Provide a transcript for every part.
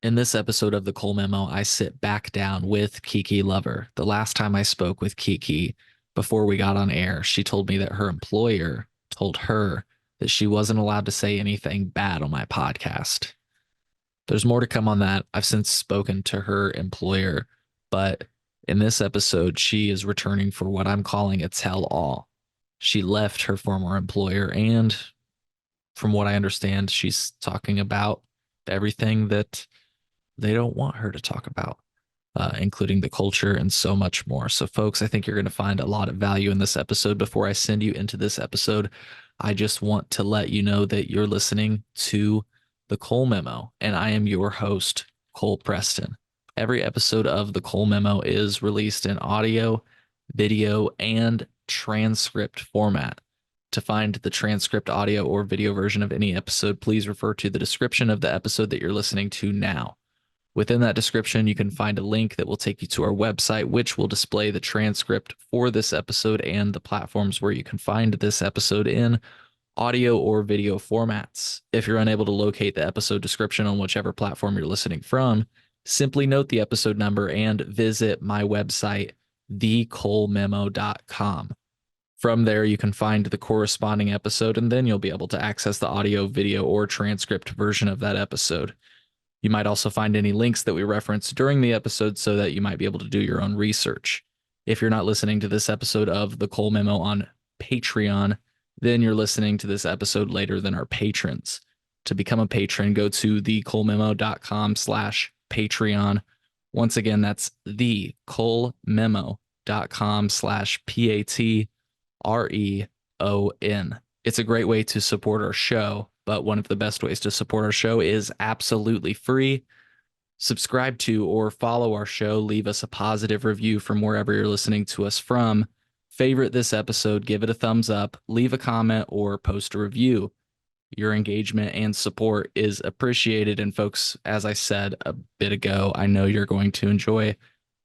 In this episode of the Cole Memo, I sit back down with Kiki Lover. The last time I spoke with Kiki before we got on air, she told me that her employer told her that she wasn't allowed to say anything bad on my podcast. There's more to come on that. I've since spoken to her employer, but in this episode, she is returning for what I'm calling a tell all. She left her former employer, and from what I understand, she's talking about everything that they don't want her to talk about, including the culture and so much more. So, folks, I think you're going to find a lot of value in this episode. Before I send you into this episode, I just want to let you know that you're listening to the Cole Memo, and I am your host, Cole Preston. Every episode of the Cole Memo is released in audio, video, and transcript format. To find the transcript, audio, or video version of any episode, please refer to the description of the episode that you're listening to now. Within that description, you can find a link that will take you to our website, which will display the transcript for this episode and the platforms where you can find this episode in audio or video formats. If you're unable to locate the episode description on whichever platform you're listening from, simply note the episode number and visit my website, thecolememo.com. From there, you can find the corresponding episode, and then you'll be able to access the audio, video, or transcript version of that episode. You might also find any links that we reference during the episode so that you might be able to do your own research. If you're not listening to this episode of the Cole Memo on Patreon, then you're listening to this episode later than our patrons. To become a patron, go to thecolememo.com/Patreon. Once again, that's thecolememo.com/PATREON. It's a great way to support our show, but one of the best ways to support our show is absolutely free. Subscribe to or follow our show. Leave us a positive review from wherever you're listening to us from. Favorite this episode, give it a thumbs up, leave a comment, or post a review. Your engagement and support is appreciated. And folks, as I said a bit ago, I know you're going to enjoy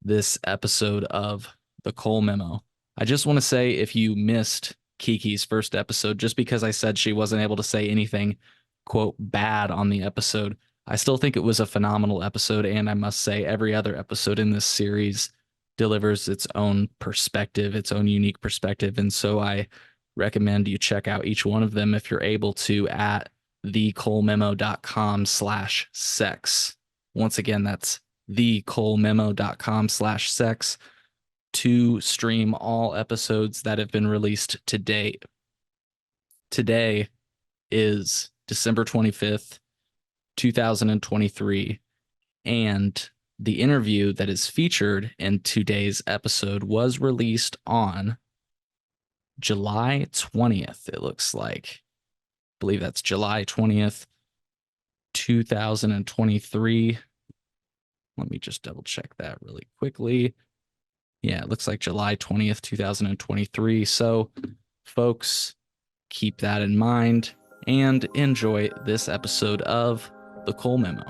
this episode of the Cole Memo. I just want to say, if you missed Kiki's first episode, just because I said she wasn't able to say anything, quote, bad on the episode, I still think it was a phenomenal episode. And I must say, every other episode in this series delivers its own perspective, its own unique perspective. And so I recommend you check out each one of them if you're able to at thecolememo.com/sex. Once again, that's thecolememo.com/sex to stream all episodes that have been released to date. Today is December 25th, 2023, and the interview that is featured in today's episode was released on July 20th, it looks like. I believe that's July 20th, 2023. Let me just double check that really quickly. Yeah, it looks like July 20th, 2023. So, folks, keep that in mind and enjoy this episode of The Cole Memo.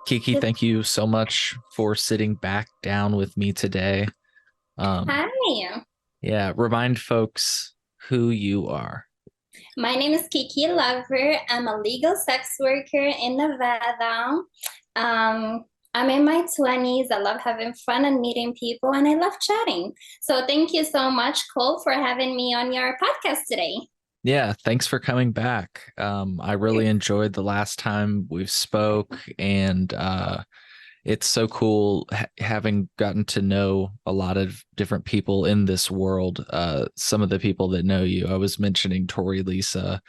Kiki, thank you so much for sitting back down with me today. Hi, Yeah, remind folks who you are. my name is Kiki Lover. I'm a legal sex worker in Nevada. I'm in my 20s. I love having fun and meeting people, and I love chatting. So thank you so much, Cole, for having me on your podcast today. Yeah, thanks for coming back. I really enjoyed the last time we've spoke, and it's so cool having gotten to know a lot of different people in this world. Some of the people that know you, I was mentioning Tori Lisa.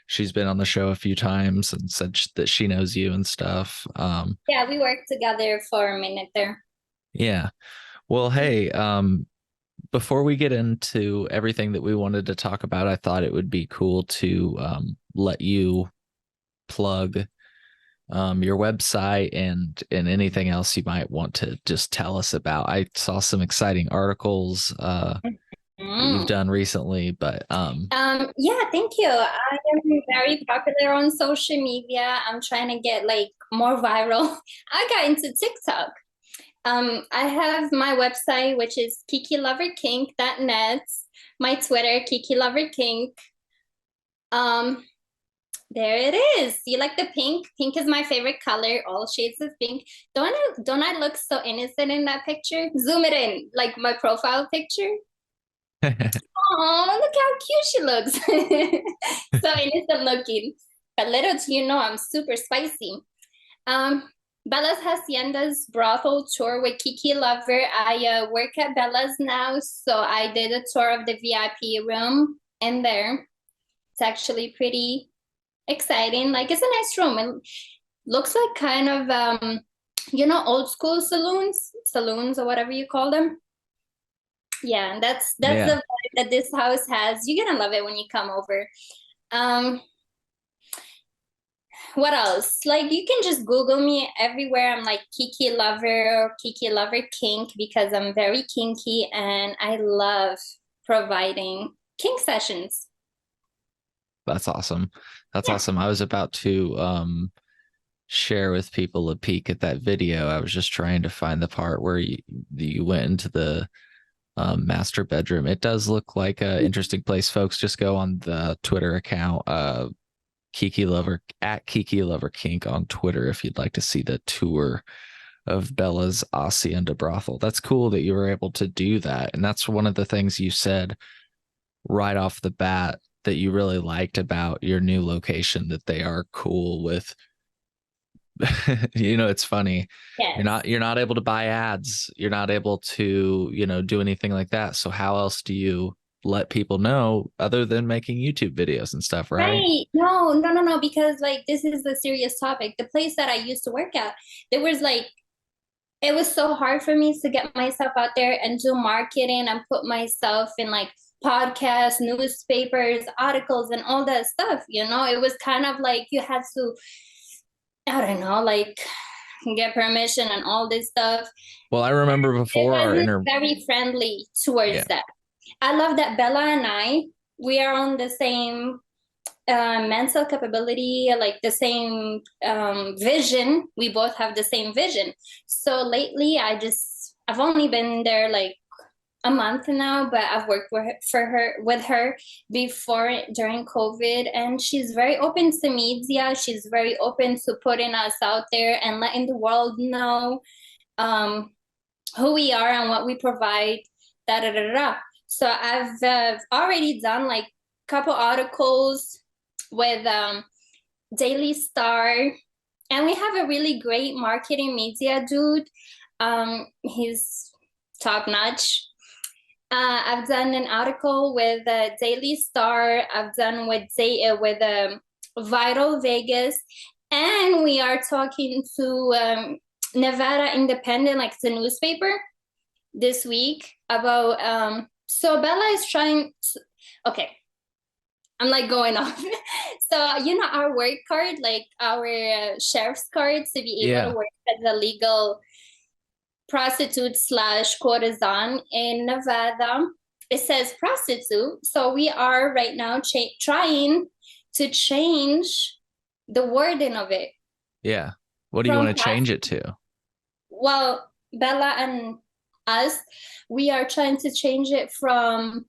She's been on the show a few times and said that she knows you and stuff. Yeah, we worked together for a minute there. Yeah. Well, hey, before we get into everything that we wanted to talk about, I thought it would be cool to let you plug your website and anything else you might want to just tell us about. I saw some exciting articles that you've Mm. done recently, but Yeah, thank you. I am very popular on social media. I'm trying to get like more viral. I got into TikTok. I have my website, which is kikiloverkink.net. My Twitter, kikiloverkink. Um, there it is. You like the pink? Pink is my favorite color. All shades of pink. Don't I look so innocent in that picture? Zoom it in, like my profile picture. Oh, look how cute she looks. So innocent looking. But little do you know, I'm super spicy. Um, Bella's Hacienda's brothel tour with Kiki Lover. I work at Bella's now, so I did a tour of the VIP room in there. It's actually pretty exciting. Like it's a nice room. It looks like kind of old school saloons or whatever you call them. Yeah, that's the yeah. vibe that this house has. You're gonna love it when you come over. Um, what else? Like you can just Google me everywhere. I'm like Kiki Lover or Kiki Lover Kink because I'm very kinky and I love providing kink sessions. That's awesome. That's Yeah. awesome. I was about to share with people a peek at that video. I was just trying to find the part where you went into the master bedroom. It does look like an interesting place. Folks, just go on the Twitter account, Kiki Lover at Kiki Lover Kink on Twitter if you'd like to see the tour of Bella's Hacienda brothel. That's cool that you were able to do that. And that's one of the things you said right off the bat that you really liked about your new location, that they are cool with it's funny. Yes. You're not able to buy ads. You're not able to, do anything like that. So how else do you let people know other than making YouTube videos and stuff, right? Right. No, no, no, no, because like this is a serious topic. The place that I used to work at, there was like it was so hard for me to get myself out there and do marketing and put myself in like podcasts, newspapers, articles, and all that stuff. It was kind of like you had to, I don't know, like get permission and all this stuff. Well, I remember It before our wasn't very friendly towards yeah, that. I love that Bella and we are on the same mental capability, like the same vision. We both have the same vision. So lately, I've only been there like a month now, but I've worked with her before during COVID, and she's very open to media. She's very open to putting us out there and letting the world know um, who we are and what we provide. Da da da da. So I've already done like a couple articles with Daily Star, and we have a really great marketing media dude. He's top notch. I've done an article with Daily Star. I've done with Vital Vegas, and we are talking to Nevada Independent, like the newspaper, this week about. So Bella is trying. Okay, I'm like going off. So, our work card, like our sheriff's card to be able yeah, to work as a legal prostitute slash courtesan in Nevada, it says prostitute. So we are right now trying to change the wording of it yeah. What do you from want to change it to? well, Bella and us, we are trying to change it from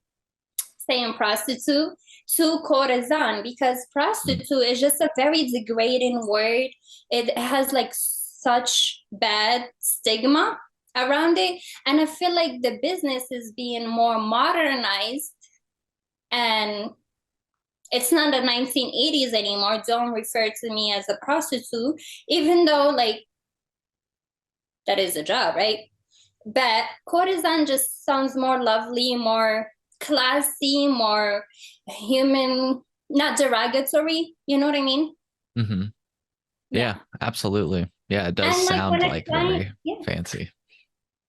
saying prostitute to courtesan because Hmm. prostitute is just a very degrading word. It has like such bad stigma around it. And I feel like the business is being more modernized and it's not the 1980s anymore. Don't refer to me as a prostitute, even though like that is a job, right? But courtesan just sounds more lovely, more classy, more human, not derogatory. You know what I mean? Hmm. Yeah. Yeah, absolutely. Yeah, it does And like sound when a like client, very yeah, fancy.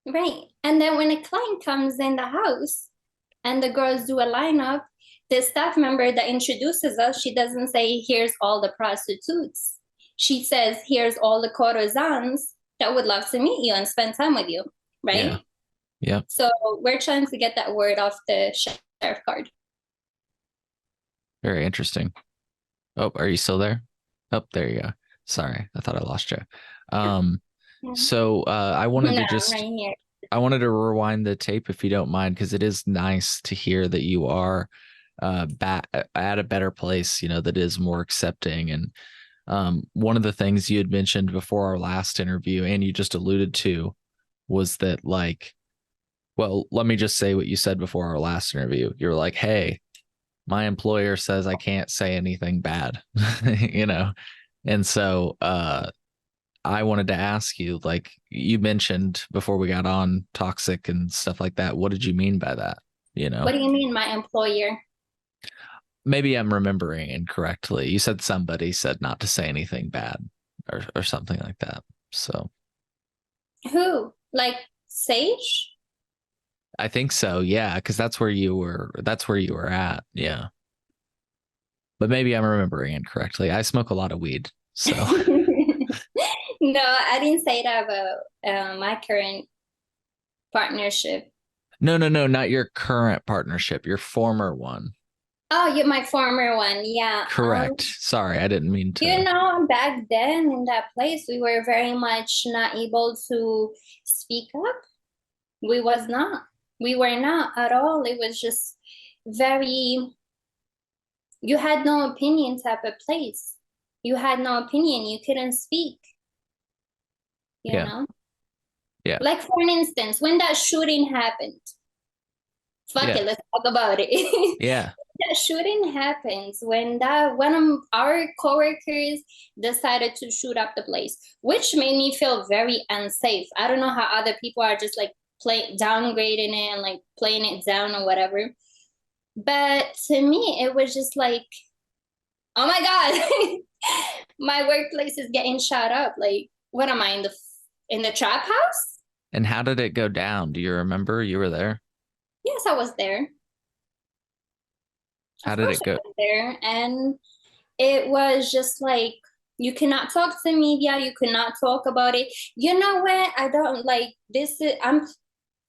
right. And then when a client comes in the house and the girls do a lineup, the staff member that introduces us, she doesn't say, here's all the prostitutes. She says, here's all the courtesans that would love to meet you and spend time with you, right? Yeah. Yep. So we're trying to get that word off the sheriff card. Very interesting. Oh, are you still there? Oh, there you go. Sorry, I thought I lost you. Um, Yeah. so No, I'm right here. I wanted to rewind the tape if you don't mind, because it is nice to hear that you are back at a better place, you know, that is more accepting. And one of the things you had mentioned before our last interview, and you just alluded to, was that like, well, let me just say what you said before our last interview. You're like, hey, my employer says I can't say anything bad, you know? And so I wanted to ask you, like you mentioned before we got on toxic and stuff like that. What did you mean by that? You What know, do you mean, my employer? maybe I'm remembering incorrectly. You said somebody said not to say anything bad or something like that. So Who? Like Sage? I think so. Yeah. Cause that's where you were at. Yeah. But maybe I'm remembering incorrectly. I smoke a lot of weed. So No, I didn't say that about my current partnership. no, no, no, not your current partnership, your former one. Oh, you my former one. Yeah. Correct. Sorry, I didn't mean You to. know, back then in that place, we were very much not able to speak up. We was not. We were not at all. It was just very, you had no opinion type of place. You had no opinion. You couldn't speak, you Yeah. know? Yeah. Like for an instance, when that shooting happened, fuck Yeah. it, let's talk about it. Yeah. That shooting happens when that one of our coworkers decided to shoot up the place, which made me feel very unsafe. I don't know how other people are just like downgrading it and like playing it down or whatever. But to me, it was just like, oh my God, my workplace is getting shot up. Like, what am I in the trap house? And how did it go down? Do you remember? You were there? Yes, I was there. How Of did course it I go? was there. And it was just like, you cannot talk to media, you cannot talk about it. You know what? I don't like this. I'm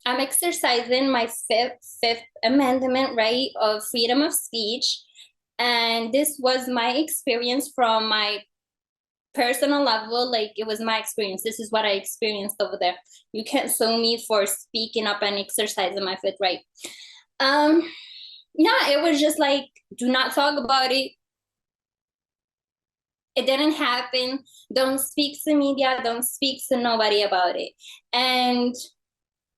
exercising my fifth amendment right of freedom of speech. And this was my experience from my personal level. Like it was my experience. This is what I experienced over there. You can't sue me for speaking up and exercising my fifth right. Um, yeah, it was just like, do not talk about it. It didn't happen. Don't speak to media. Don't speak to nobody about it. And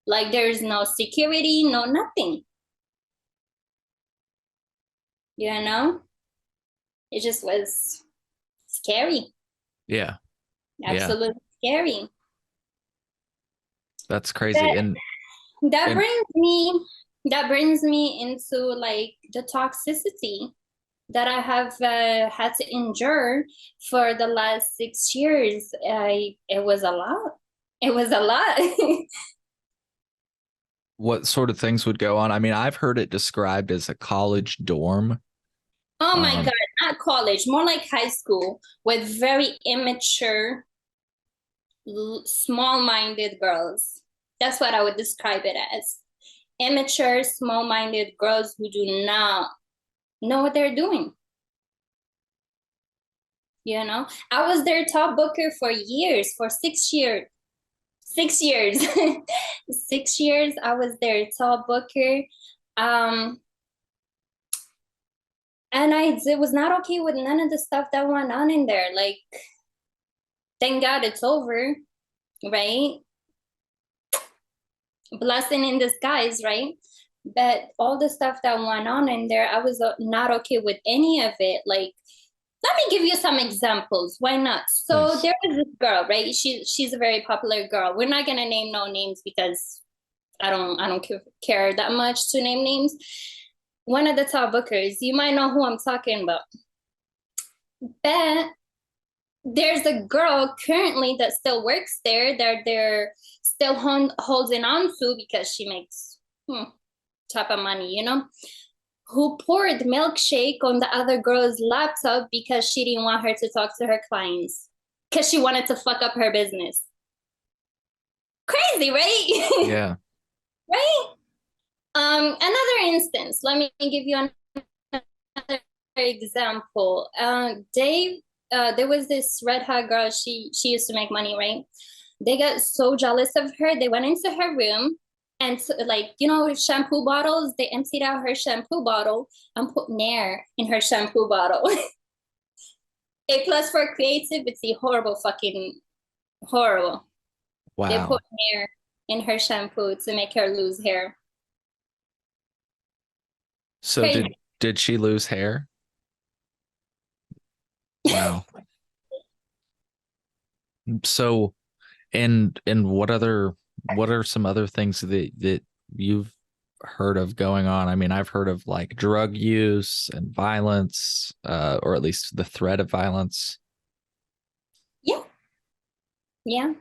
like there's no security, no nothing. You know, it just was scary. Yeah. Yeah. Absolutely scary. That's crazy. But that And brings me that brings me into like the toxicity that I have had to endure for the last 6 years. It was a lot. It was a lot. what sort of things would go on? I mean, I've heard it described as a college dorm. Oh my Um, God, not college, more like high school with very immature, small-minded girls. That's what I would describe it as. Immature, small-minded girls who do not know what they're doing. You know, I was their top booker for years, for 6 years. 6 years. 6 years, I was their top booker. Um, and I was not okay with none of the stuff that went on in there. Like, thank God it's over, right? Blessing in disguise, right? But all the stuff that went on in there, I was not okay with any of it. Like, let me give you some examples. Why not? So please. there was this girl, right? She's a very popular girl. We're not gonna name no names because I don't care that much to name names. One of the top bookers, you might know who I'm talking about. But there's a girl currently that still works there that they're still holding on to because she makes type of money, you know, who poured milkshake on the other girl's laptop because she didn't want her to talk to her clients because she wanted to fuck up her business. Crazy, right? Yeah. right? Another instance. Let me give you another example. Dave, there was this red hot girl. She used to make money, right? They got so jealous of her. They went into her room and like, you know, shampoo bottles, they emptied out her shampoo bottle and put Nair in her shampoo bottle. A plus for creativity, horrible, fucking horrible. They put Wow. Nair in her shampoo to make her lose hair. So Crazy. did she lose hair? Wow. So and what are some other things that you've heard of going on? I mean, I've heard of like drug use and violence, or at least the threat of violence. Yeah, yeah,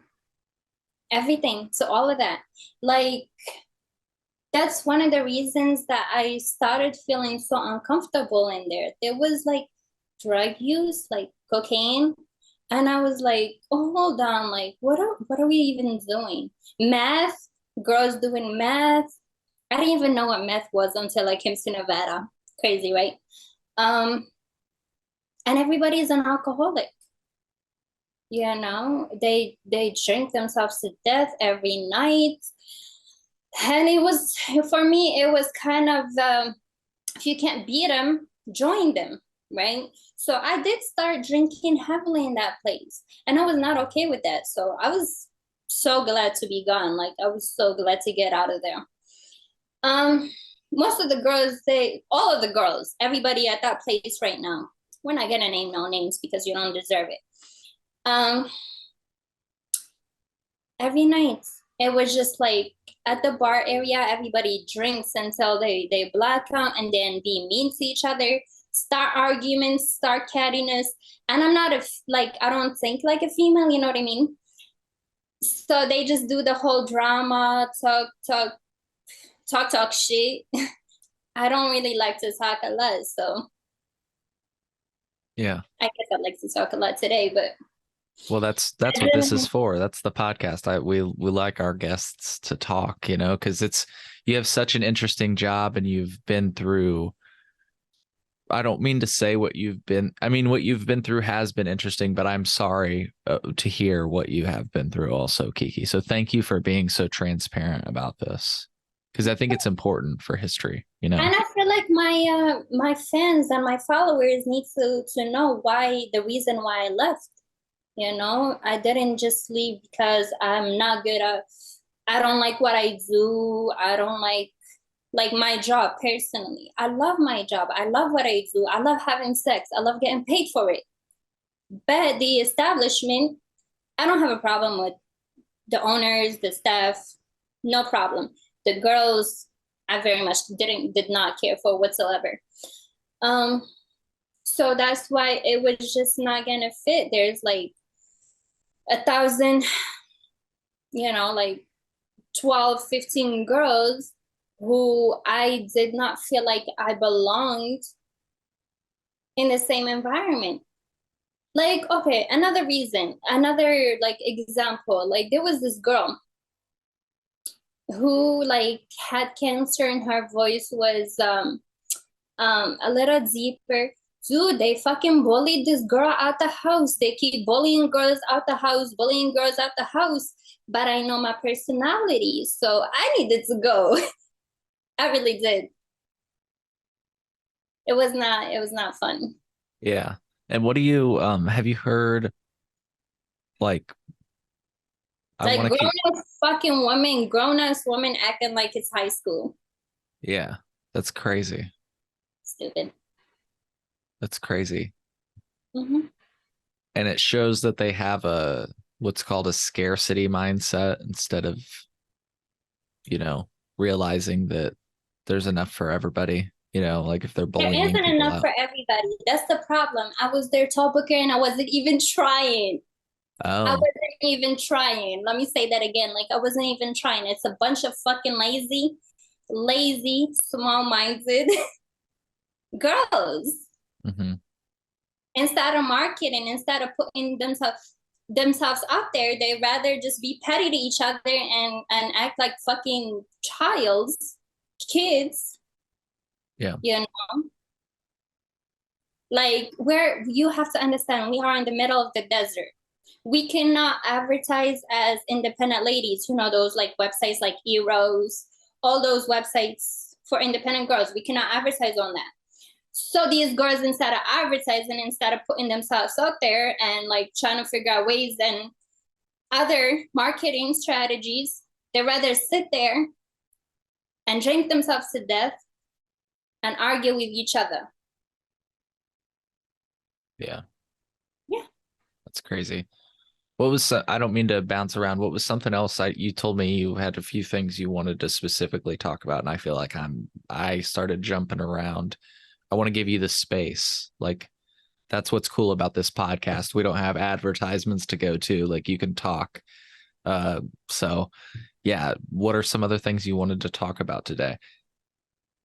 everything. So all of that. Like, that's one of the reasons that I started feeling so uncomfortable in there. There was like drug use, like cocaine. And I was like, oh, hold on, like what are we even doing? Math, girls doing math. I didn't even know what meth was until I came to Nevada. Crazy, right? Um, and everybody's an alcoholic. You know, they drink themselves to death every night. And it was, for me, it was kind of, if you can't beat them, join them, right? So I did start drinking heavily in that place, and I was not okay with that. So I was so glad to be gone. Like, I was so glad to get out of there. Um, Most of the girls, all of the girls, everybody at that place right now, we're not gonna name no names because you don't deserve it. Um, every night it was just like at the bar area, everybody drinks until they black out and then be mean to each other, start arguments, start cattiness. And I'm not like, I don't think like a female, you know what I mean? So they just do the whole drama, talk shit. I don't really like to talk a lot, so Yeah. I guess I'd like to talk a lot today, but Well, that's what this is for. That's the podcast. We like our guests to talk, you know, because it's you have such an interesting job and you've been through. I don't mean to say what you've been. I mean, what you've been through has been interesting, but I'm sorry to hear what you have been through, also, Kiki. So thank you for being so transparent about this, because I think it's important for history. You know. and I feel like my fans and my followers need to know why, the reason why I left. You know, I didn't just leave because I'm not good at, I don't like what I do. I don't like my job personally. I love my job. I love what I do. I love having sex. I love getting paid for it. But the establishment, I don't have a problem with the owners, the staff, no problem. The girls, I very much did not care for whatsoever. Um, so that's why it was just not gonna fit. There's like 1,000, you know, like 12, 15 girls who I did not feel like I belonged in the same environment. Like, okay, another reason, another like example, like there was this girl who like had cancer and her voice was a little deeper. Dude, they fucking bullied this girl out the house. They keep bullying girls out the house, bullying girls out the house. But I know my personality, so I needed to go. I really did. It was not fun. Yeah. And what do you have you heard like I Like want to keep grown ass woman acting like it's high school. yeah, that's crazy. Stupid. That's crazy. Hmm. And it shows that they have a what's called a scarcity mindset instead of, you know, realizing that there's enough for everybody, you know, like if they're There bullying isn't people enough out. for everybody. That's the problem. I was their top booker and I wasn't even trying. I Oh. wasn't even trying. Let me say that again. Like, I wasn't even trying. It's a bunch of fucking lazy, small-minded girls. Hmm. Instead of marketing, instead of putting themselves. themselves out there. They rather just be petty to each other and act like fucking kids. Yeah. You know, like where you have to understand, we are in the middle of the desert. We cannot advertise as independent ladies. You know, those like websites like Eros, all those websites for independent girls. We cannot advertise on that. So these girls, instead of advertising, instead of putting themselves out there and like trying to figure out ways and other marketing strategies, they rather sit there and drink themselves to death and argue with each other. Yeah. Yeah. That's crazy. What was, I don't mean to bounce around. What was something else you told me you had a few things you wanted to specifically talk about, and I feel like I started jumping around. I want to give you the space. Like, that's what's cool about this podcast. We don't have advertisements to go to. Like, you can talk. So yeah, what are some other things you wanted to talk about today?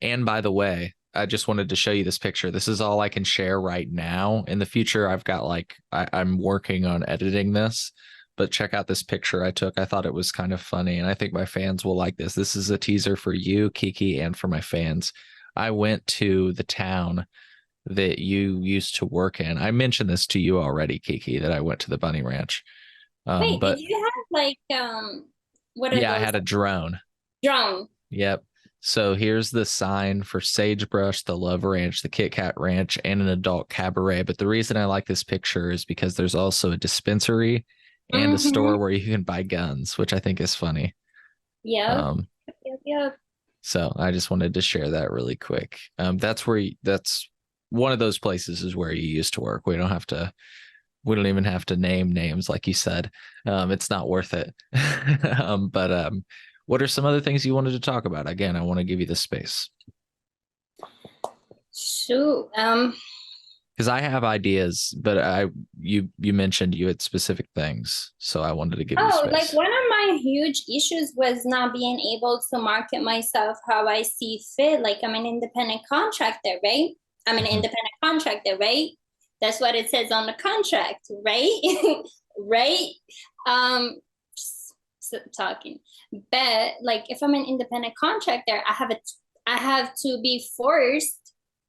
And by the way, I just wanted to show you this picture. This is all I can share right now. In the future, I've got like, I'm working on editing this, but check out this picture I took. I thought it was kind of funny, and I think my fans will like this. This is a teaser for you, Kiki, and for my fans. I went to the town that you used to work in. I mentioned this to you already, Kiki, that I went to the bunny ranch. Wait, But did you have like what are yeah, I those? had a drone. Drone. Yep. So here's the sign for Sagebrush, the Love Ranch, the Kit Kat Ranch, and an adult cabaret. But the reason I like this picture is because there's also a dispensary and a store where you can buy guns, which I think is funny. Yep. Um, Yep. so I just wanted to share that really quick. That's where that's one of those places is where you used to work. We don't even have to name names, like you said. It's not worth it. But what are some other things you wanted to talk about? Again, I want to give you the space Shoot. because I have ideas, but you mentioned you had specific things, so I wanted to give you Oh, like space. one of my huge issues was not being able to market myself how I see fit. Like I'm an independent contractor, right? I'm an Mhm. independent contractor, right? That's what it says on the contract, right? Right? Um, talking. But like if I'm an independent contractor, I have to be forced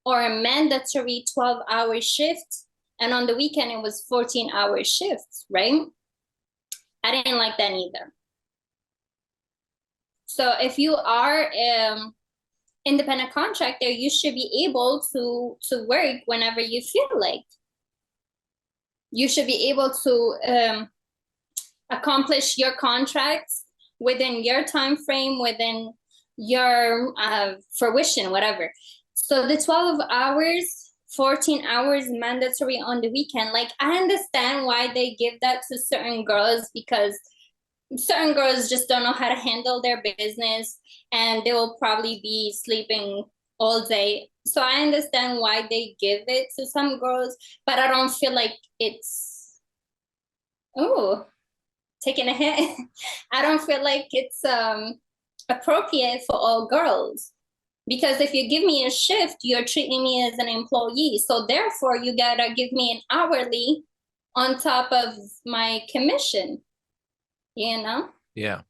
or a mandatory 12-hour shift. And on the weekend it was 14-hour shifts, right? I didn't like that either. So if you are independent contractor, you should be able to work whenever you feel like. You should be able to accomplish your contracts within your time frame, within your fruition, whatever. So the 12 hours, 14 hours mandatory on the weekend, like I understand why they give that to certain girls because certain girls just don't know how to handle their business and they will probably be sleeping all day. So I understand why they give it to some girls, but I don't feel like it's oh taking a hit. I don't feel like it's appropriate for all girls. Because if you give me a shift, you're treating me as an employee. So therefore you gotta give me an hourly on top of my commission, you know? Yeah,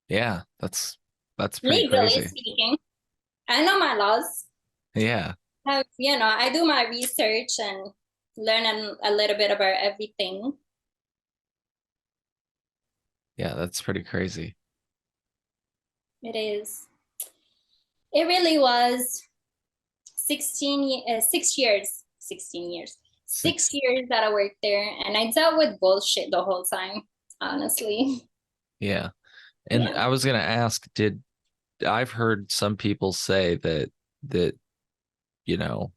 yeah, that's pretty Legally crazy. speaking, I know my laws. Yeah, I do my research and learn a little bit about everything. yeah, that's pretty crazy. It is. It really was 6 years, 16 years, six Six. years that I worked there, and I dealt with bullshit the whole time, honestly. Yeah, and Yeah. I was gonna ask, did I've heard some people say that you know,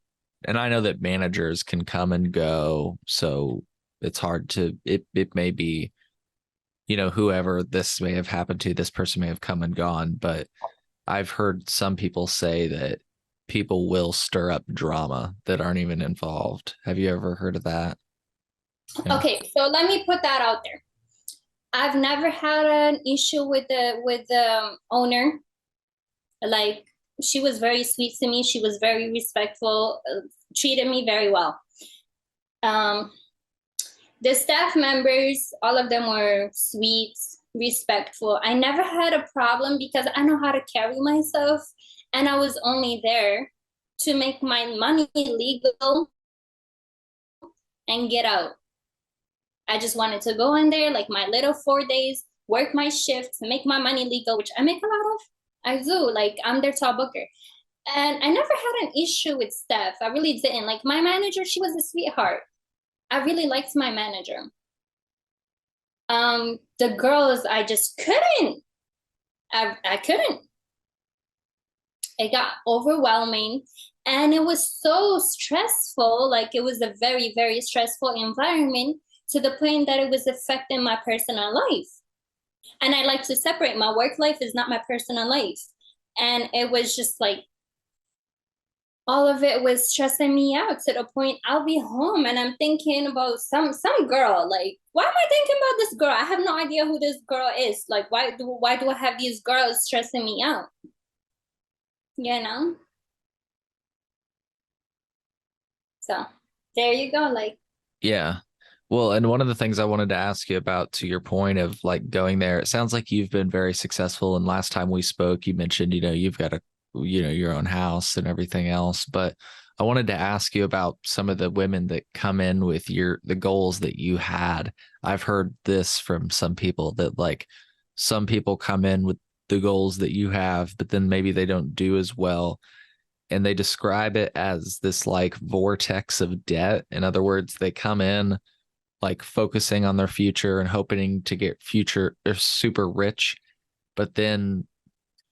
and I know that managers can come and go, so it's hard to it may be, whoever this may have happened to, this person may have come and gone, but I've heard some people say that people will stir up drama that aren't even involved. Have you ever heard of that? Yeah. Okay, so let me put that out there. I've never had an issue with the owner. Like she was very sweet to me. She was very respectful, treated me very well. Um, The staff members, all of them were sweet, respectful. I never had a problem because I know how to carry myself, and I was only there to make my money legal and get out. I just wanted to go in there like my little 4 days, work my shift, make my money legal, which I make a lot of. I do. Like, I'm their top booker. And I never had an issue with staff. I really didn't. Like, my manager, she was a sweetheart. I really liked my manager. The girls, I just couldn't. I couldn't. It got overwhelming, and it was so stressful. Like, it was a very, very stressful environment, to the point that it was affecting my personal life. And I like to separate. My work life is not my personal life. And it was just like, all of it was stressing me out, to the point I'll be home and I'm thinking about some girl. Like, why am I thinking about this girl? I have no idea who this girl is. Like, why do I have these girls stressing me out? You know? So there you go. Like, Yeah. Well, and one of the things I wanted to ask you about, to your point of like going there, it sounds like you've been very successful. And last time we spoke, you mentioned, you've got your own house and everything else. But I wanted to ask you about some of the women that come in with the goals that you had. I've heard this from some people, that like some people come in with the goals that you have, but then maybe they don't do as well. And they describe it as this like vortex of debt. In other words, they come in like focusing on their future and hoping to get future or super rich, but then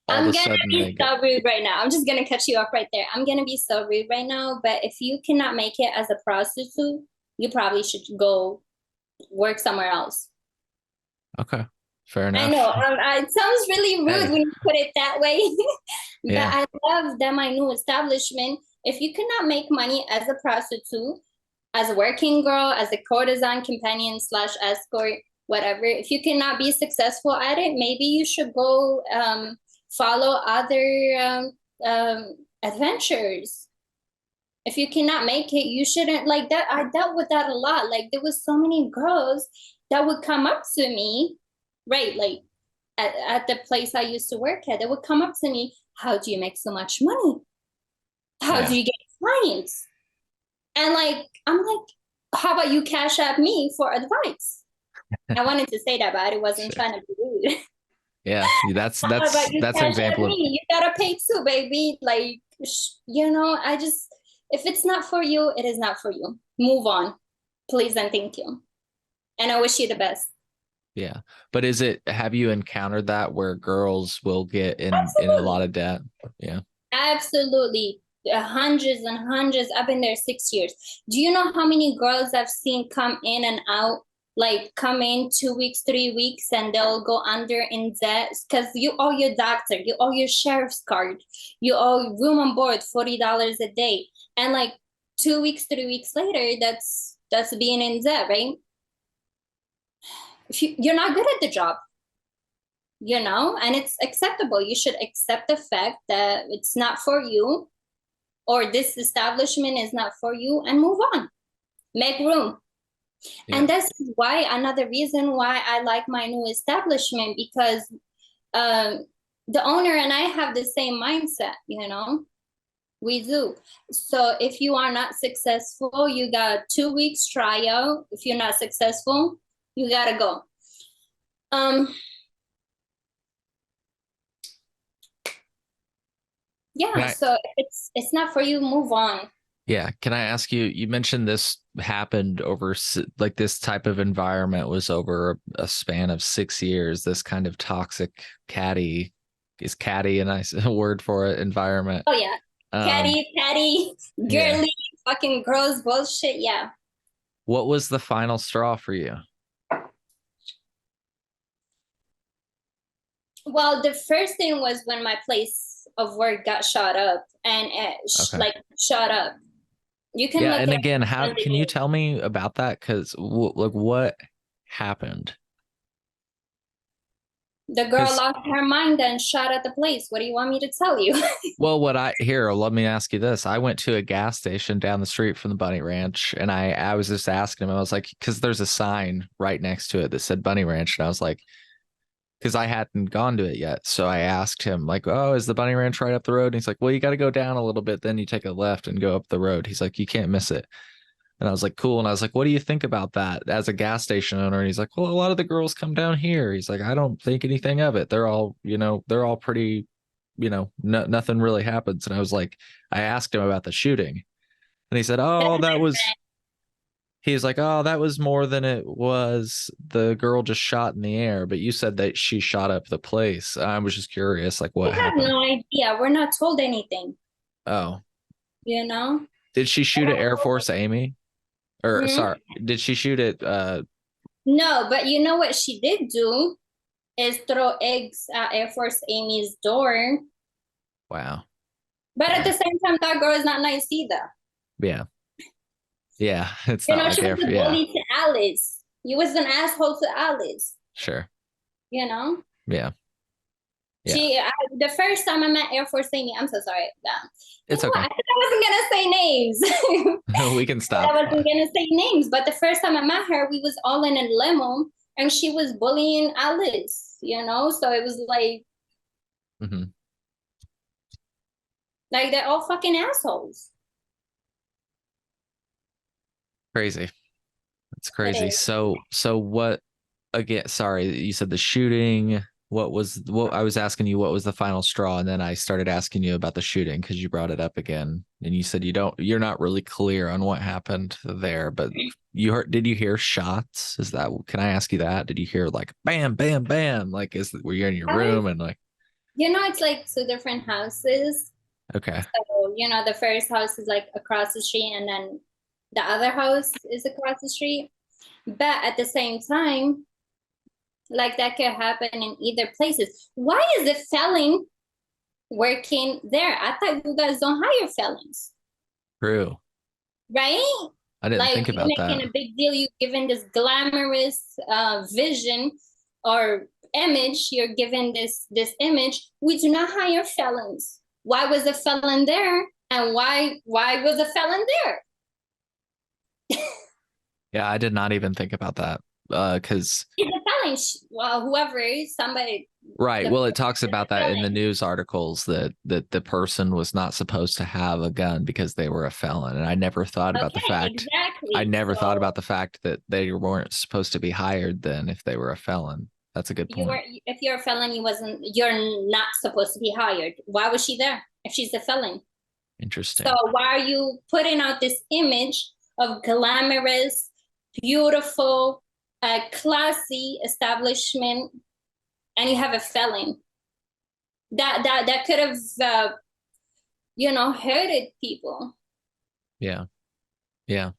all of I'm a gonna sudden be so rude right now. I'm just gonna cut you off right there. I'm gonna be so rude right now, but if you cannot make it as a prostitute, you probably should go work somewhere else. Okay, fair I enough. know, it sounds really rude Hey, when you put it that way, but yeah, I love that my new establishment. If you cannot make money as a prostitute, as a working girl, as a courtesan, companion slash escort, whatever, if you cannot be successful at it, maybe you should go follow other adventures. If you cannot make it, you shouldn't. Like that, I dealt with that a lot. Like, there was so many girls that would come up to me, right? Like, at the place I used to work at, they would come up to me, how do you make so much money? How do yeah, you get clients? And like, I'm like, how about you cash at me for advice? I wanted to say that, but I wasn't sure. trying to be rude. Yeah. That's How that's about you that's an cash at example of, me? You gotta pay too, baby. Like, I just, if it's not for you, it is not for you. Move on, please and thank you. And I wish you the best. yeah. But have you encountered that where girls will get in a Absolutely. lot of debt? Yeah. Absolutely. Hundreds and hundreds. I've been there 6 years. Do you know how many girls I've seen come in and out? Like, come in 2 weeks, 3 weeks, and they'll go under in debt because you owe your doctor, you owe your sheriff's card, you owe room and board $40 a day. And like 2 weeks, 3 weeks later, that's being in debt, right? If you're not good at the job, and it's acceptable. You should accept the fact that it's not for you, or this establishment is not for you, and move on. Make room. And Yeah. that's why, another reason why I like my new establishment, because the owner and I have the same mindset. We do. So if you are not successful, you got 2 weeks tryout. If you're not successful, you gotta go. Yeah, I, so if it's not for you, move on. yeah. Can I ask you, you mentioned this happened over like this type of environment was over a span of 6 years, this kind of toxic catty, is catty a nice word for it, environment. Oh yeah. Um, Catty, yeah. girly, fucking gross bullshit. Yeah. What was the final straw for you? Well, the first thing was when my place of work got shot up, and Okay. like, shot up. You can Yeah, look and at again, how it. can you tell me about that? Because like, what happened? The girl Because, lost her mind and shot at the place. What do you want me to tell you? well, let me ask you this. I went to a gas station down the street from the Bunny Ranch and I was just asking him, I was like, because there's a sign right next to it that said Bunny Ranch. And I was like, because I hadn't gone to it yet. So I asked him, like, oh, is the Bunny Ranch right up the road? And he's like, well, you got to go down a little bit, then you take a left and go up the road. He's like, you can't miss it. And I was like, cool. And I was like, what do you think about that as a gas station owner? And he's like, well, a lot of the girls come down here. He's like, I don't think anything of it. They're all, they're all pretty, nothing really happens. And I was like, I asked him about the shooting and he said, oh, he's like, oh, that was more than it was. The girl just shot in the air, but you said that she shot up the place. I was just curious, like I what have happened? no idea. We're not told anything, Oh, you know? did she shoot at Air Force Amy? Or Hmm? sorry, did she shoot at No, but you know what she did do is throw eggs at Air Force Amy's door. wow. But at Yeah. the same time, that girl is not nice either. Yeah. Yeah. It's not like She was Air a yeah, bully to Alice. You was an asshole to Alice, sure. you know? Yeah. Yeah. The first time I met Air Force Amy, I'm so sorry. You It's know what? I okay. said I wasn't gonna say names. We can I stop. wasn't gonna say names, but the first time I met her, we was all in a limo, and she was bullying Alice. So it was Hmm. like they're all fucking assholes. Crazy. It's It crazy. is. So what again? Sorry, you said the shooting. What I was asking you what was the final straw, and then I started asking you about the shooting because you brought it up again, and you said you're not really clear on what happened there, but did you hear shots? Can I ask you that? Did you hear like bam, bam, bam? Like were you in your I, room and like it's like two different houses. okay, So, the first house is like across the street, and then the other house is across the street. But at the same time, like that could happen in either places. Why is the felon working there? I thought you guys don't hire felons, true. right? I didn't Like think you're about that. making a big deal. You giving this glamorous vision or image. You're given this image. We do not hire felons. Why was a felon there? And why was a felon there? Yeah, I did not even think about that. Because He's a felon. Well, whoever somebody, right. the Well, it talks person is about a that in the felon. news articles that the person was not supposed to have a gun because they were a felon. And Okay, I exactly. never thought So about the fact that they weren't supposed to be hired then if they were a felon. That's a good you were point. if you're a felon, you're not supposed to be hired. Why was she there if she's a felon? So Interesting. why are you putting out this image of glamorous, beautiful, classy establishment, and you have a felon that could have hurted people, Yeah. Yeah.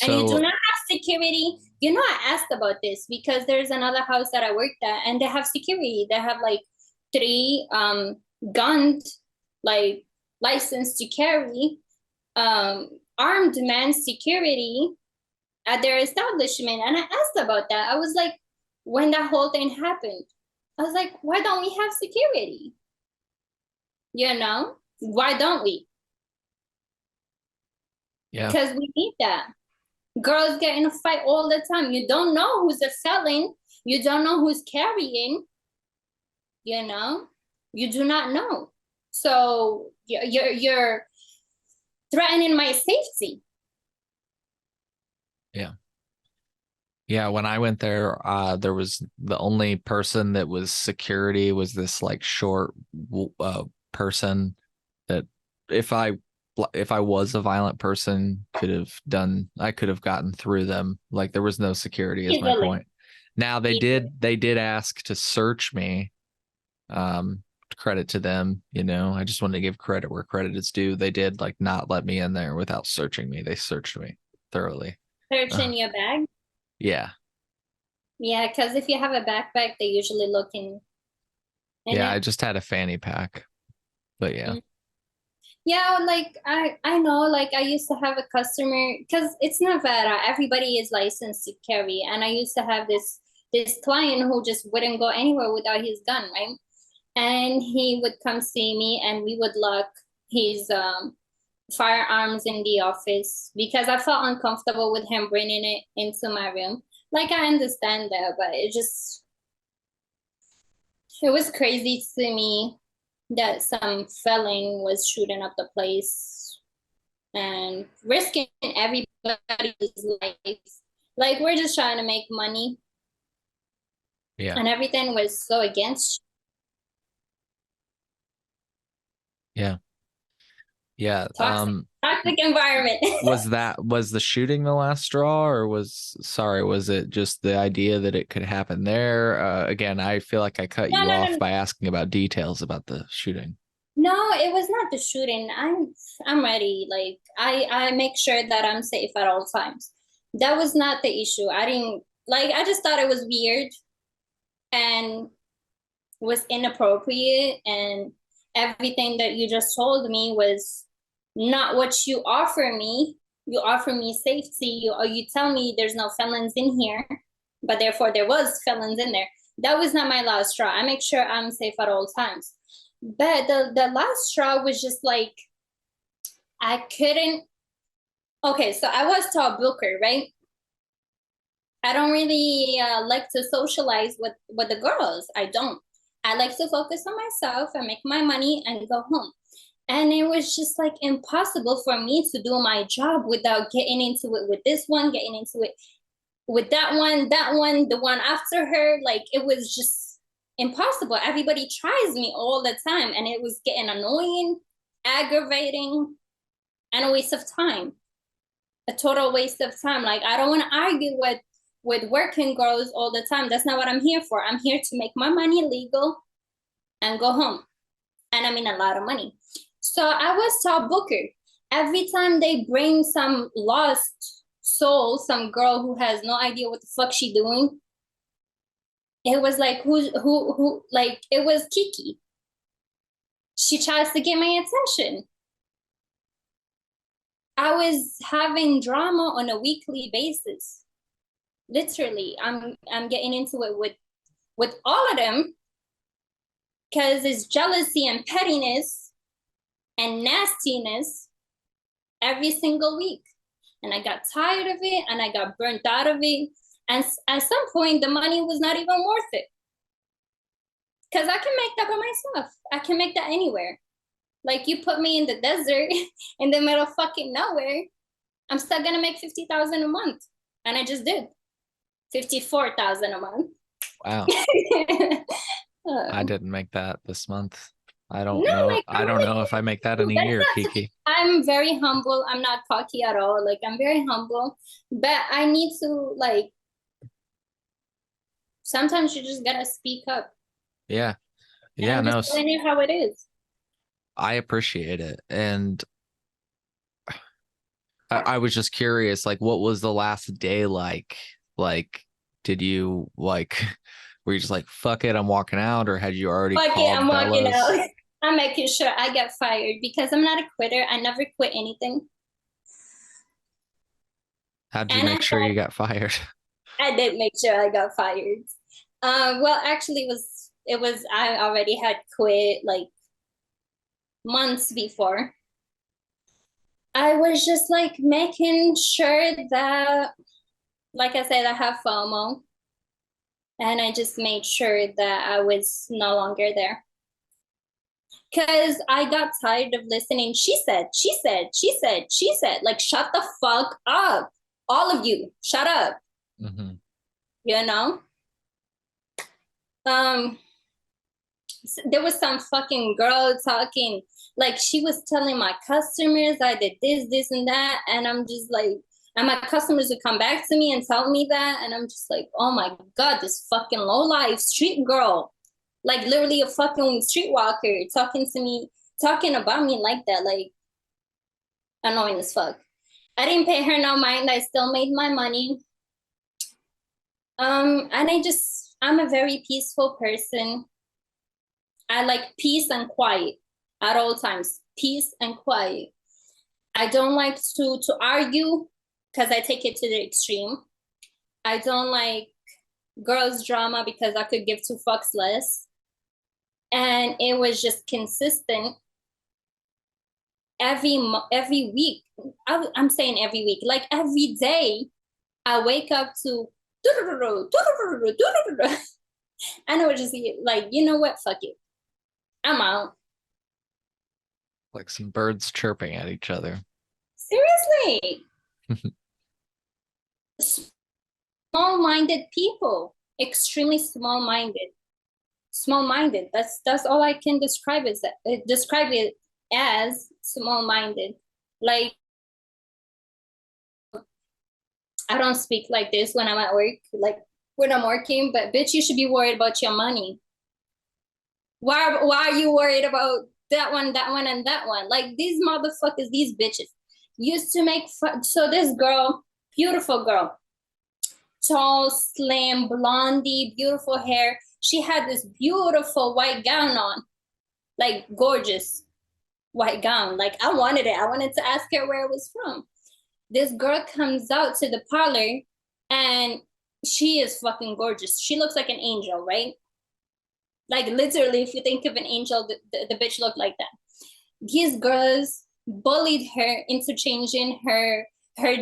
and you do So not have security. I asked about this because there's another house that I worked at, and they have security. They have like three guns, like license to carry, armed man security at their establishment. And I asked about that. I was like, when that whole thing happened, I was like, why don't we have security? Why don't we? yeah. Because we need that. Girls get in a fight all the time. You don't know who's a felon. You don't know who's carrying. You know, you do not know. So you're threatening my safety. Yeah. Yeah, when I went there, there was the only person that was security was this like short person that if I if I was a violent person I could have gotten through them. Like there was no security is my Easily. point. Now Easily. they did ask to search me. Credit to them, I just wanted to give credit where credit is due. They did like not let me in there without searching me. They searched me thoroughly. Searching your bag. Yeah. Yeah, because if you have a backpack, they usually look in Yeah, I it. just had a fanny pack, but yeah. Mm. Yeah, like I know, like I used to have a customer because it's Nevada. Everybody is licensed to carry, and I used to have this this client who just wouldn't go anywhere without his gun, right? And he would come see me, and we would lock his firearms in the office because I felt uncomfortable with him bringing it into my room. Like, I understand that, but it was crazy to me that some felon was shooting up the place and risking everybody's life. Like, we're just trying to make money. Yeah. And everything was so against you. Yeah. Yeah. toxic environment. Was the shooting the last straw, or was it just the idea that it could happen there? Again, I feel like I cut you off by asking about details about the shooting. No, it was not the shooting. I'm ready. Like, I make sure that I'm safe at all times. That was not the issue. I just thought it was weird and was inappropriate, and everything that you just told me was not what you offer me. You offer me safety. You tell me there's no felons in here, but therefore there was felons in there. That was not my last straw. I make sure I'm safe at all times. But the last straw was just like, I couldn't. Okay, so I was taught Booker, right? I don't really like to socialize with the girls. I don't. I like to focus on myself and make my money and go home. And it was just like impossible for me to do my job without getting into it with this one, getting into it with that one, the one after her. Like, it was just impossible. Everybody tries me all the time, and it was getting annoying, aggravating, and a waste of time. A total waste of time. Like, I don't want to argue with working girls all the time. That's not what I'm here for. I'm here to make my money legal and go home. And I mean a lot of money. So I was taught Booker. Every time they bring some lost soul, some girl who has no idea what the fuck she doing, it was like, who, like, it was Kiki. She tries to get my attention. I was having drama on a weekly basis. Literally, I'm getting into it with all of them because it's jealousy and pettiness and nastiness every single week. And I got tired of it, and I got burnt out of it. And at some point, the money was not even worth it. Because I can make that by myself. I can make that anywhere. Like, you put me in the desert in the middle of fucking nowhere, I'm still gonna make 50,000 a month. And I just did. 54,000 a month. Wow. I didn't make that this month. I don't No, know. like, I don't know if I make that in a year, Kiki. I'm very humble. I'm not cocky at all. Like, I'm very humble. But I need to, like, sometimes you just gotta speak up. Yeah. And Yeah, I'm no, just telling you how it is. I appreciate it. And I was just curious, like, what was the last day like? Like, did you, like, were you just like, fuck it, I'm walking out, or had you already Fuck it, called I'm walking Bellas? out. I'm making sure I get fired because I'm not a quitter. I never quit anything. How'd you And make sure you got fired? I did make sure I got fired. Well, actually, it was I already had quit like months before. I was just like making sure that, like I said, I have FOMO, and I just made sure that I was no longer there. Because I got tired of listening. She said, she said, she said, she said. Like, shut the fuck up. All of you, shut up. Mm-hmm. You know? Um, there was some fucking girl talking, like, she was telling my customers I did this, and that. And I'm just like, and my customers would come back to me and tell me that. And I'm just like, oh my God, this fucking low life street girl. Like, literally a fucking streetwalker talking to me, talking about me like that. Like, annoying as fuck. I didn't pay her no mind. I still made my money. And I'm a very peaceful person. I like peace and quiet at all times. Peace and quiet. I don't like to argue because I take it to the extreme. I don't like girls drama because I could give two fucks less. And it was just consistent every week. I'm saying every week, like every day I wake up to and I would just be like, you know what, fuck it, I'm out. Like some birds chirping at each other. Seriously. Small-minded people, extremely small-minded. That's all I can describe it as, small-minded. Like, I don't speak like this when I'm at work, like when I'm working, but bitch, you should be worried about your money. Why are you worried about that one, and that one? Like, these motherfuckers, these bitches used to make fun. So this girl, beautiful girl, tall, slim, blondie, beautiful hair. She had this beautiful white gown on, like gorgeous white gown. Like, I wanted it. I wanted to ask her where it was from. This girl comes out to the parlor and she is fucking gorgeous. She looks like an angel, right? Like, literally, if you think of an angel, the bitch looked like that. These girls bullied her into changing her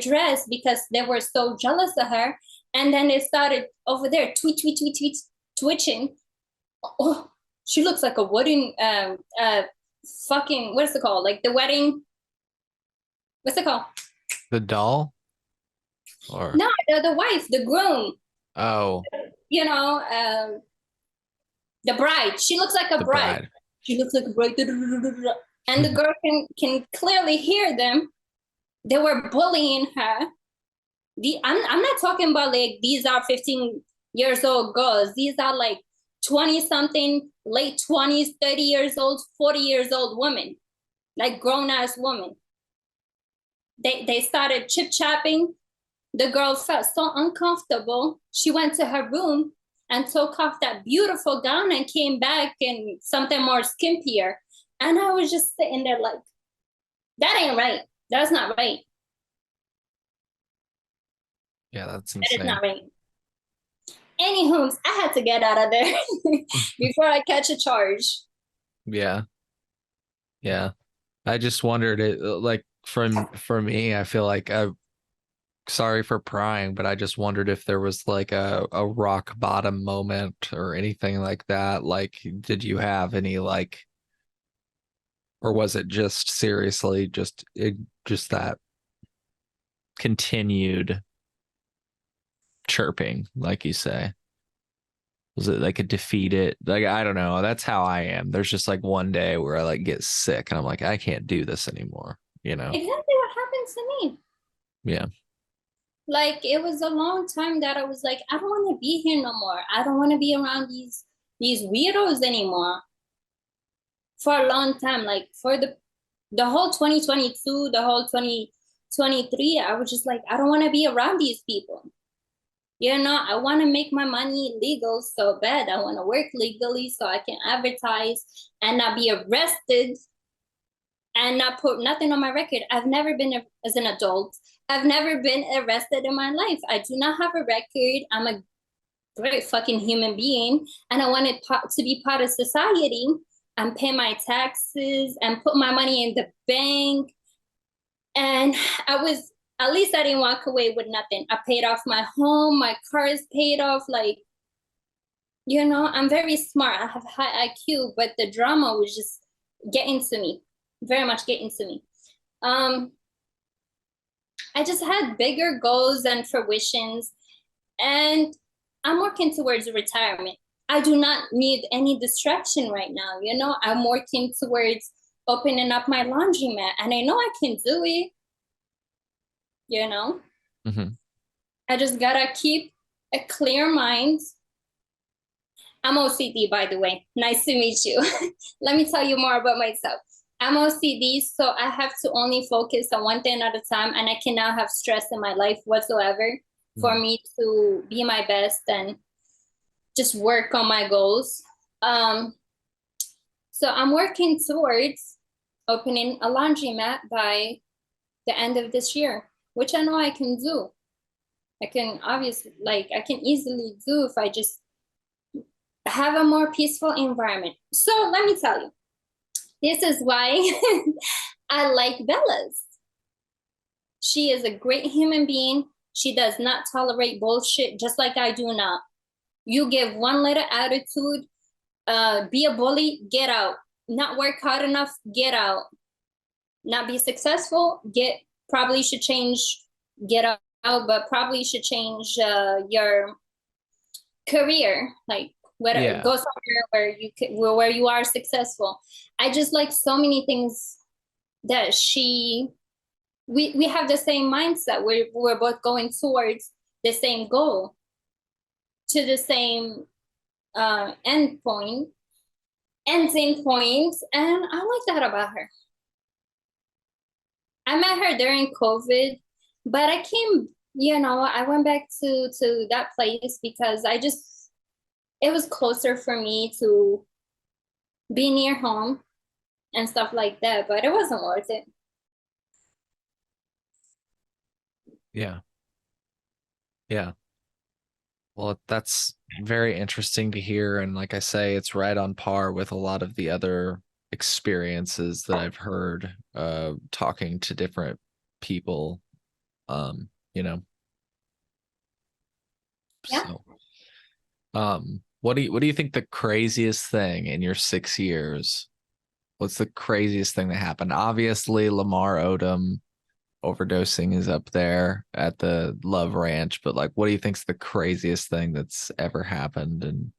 dress because they were so jealous of her. And then they started over there twitching. Oh, she looks like a wooden fucking, what's it called? Like the wedding. What's it called? The doll? Or No, the wife, the groom. oh, You know, the bride. She looks like a the bride. bride. She looks like a bride. And the girl can clearly hear them. They were bullying her. I'm not talking about like these are 15 years old girls. These are like 20 something, late 20s, 30 years old, 40 years old women, like grown ass women. They started chip chapping. The girl felt so uncomfortable. She went to her room and took off that beautiful gown and came back in something more skimpier. And I was just sitting there like, that ain't right. That's not right. Yeah, that's That is insane. not right. Anywho, I had to get out of there before I catch a charge. Yeah. Yeah. I just wondered it like for me, I feel like I sorry for prying, but I just wondered if there was like a rock bottom moment or anything like that. Like, did you have any like, or was it just seriously just that continued chirping, like you say? Was it like a defeated, like I don't know. That's how I am. There's just like one day where I like get sick and I'm like, I can't do this anymore, you know? Exactly what happened to me. Yeah. Like, it was a long time that I was like, I don't want to be here no more. I don't want to be around these weirdos anymore. For a long time, like for the whole 2022, the whole 2023, I was just like, I don't want to be around these people. You know, I want to make my money legal so bad. I want to work legally so I can advertise and not be arrested and not put nothing on my record. I've never been, as an adult, I've never been arrested in my life. I do not have a record. I'm a great fucking human being, and I wanted to be part of society and pay my taxes and put my money in the bank. And at least I didn't walk away with nothing. I paid off my home, my car is paid off. Like, you know, I'm very smart. I have high IQ, but the drama was just getting to me, very much getting to me. I just had bigger goals and fruitions, and I'm working towards retirement. I do not need any distraction right now. You know, I'm working towards opening up my laundromat, and I know I can do it. You know, Mm-hmm. I just gotta keep a clear mind. I'm OCD, by the way. Nice to meet you. Let me tell you more about myself. I'm OCD, so I have to only focus on one thing at a time, and I cannot have stress in my life whatsoever for me to be my best and just work on my goals. So I'm working towards opening a laundromat by the end of this year, which I know I can do. I can obviously, like, I can easily do if I just have a more peaceful environment. So let me tell you, this is why I like Bella's. She is a great human being. She does not tolerate bullshit, just like I do not. You give one little attitude, be a bully, get out. Not work hard enough, get out. Not be successful, probably should change, get out, but probably should change your career, like whatever, Yeah. go somewhere where you are successful. I just like so many things that we have the same mindset. We're both going towards the same goal, to the same ending point, and I like that about her. I met her during COVID, but I came, I went back to that place because it was closer for me to be near home and stuff like that, but it wasn't worth it. Yeah. Yeah. Well, that's very interesting to hear. And like I say, it's right on par with a lot of the other experiences that I've heard talking to different people. You know, Yeah. so what do you think the craziest thing in your 6 years? What's the craziest thing that happened? Obviously, Lamar Odom overdosing is up there at the Love Ranch, but like, what do you think's the craziest thing that's ever happened? And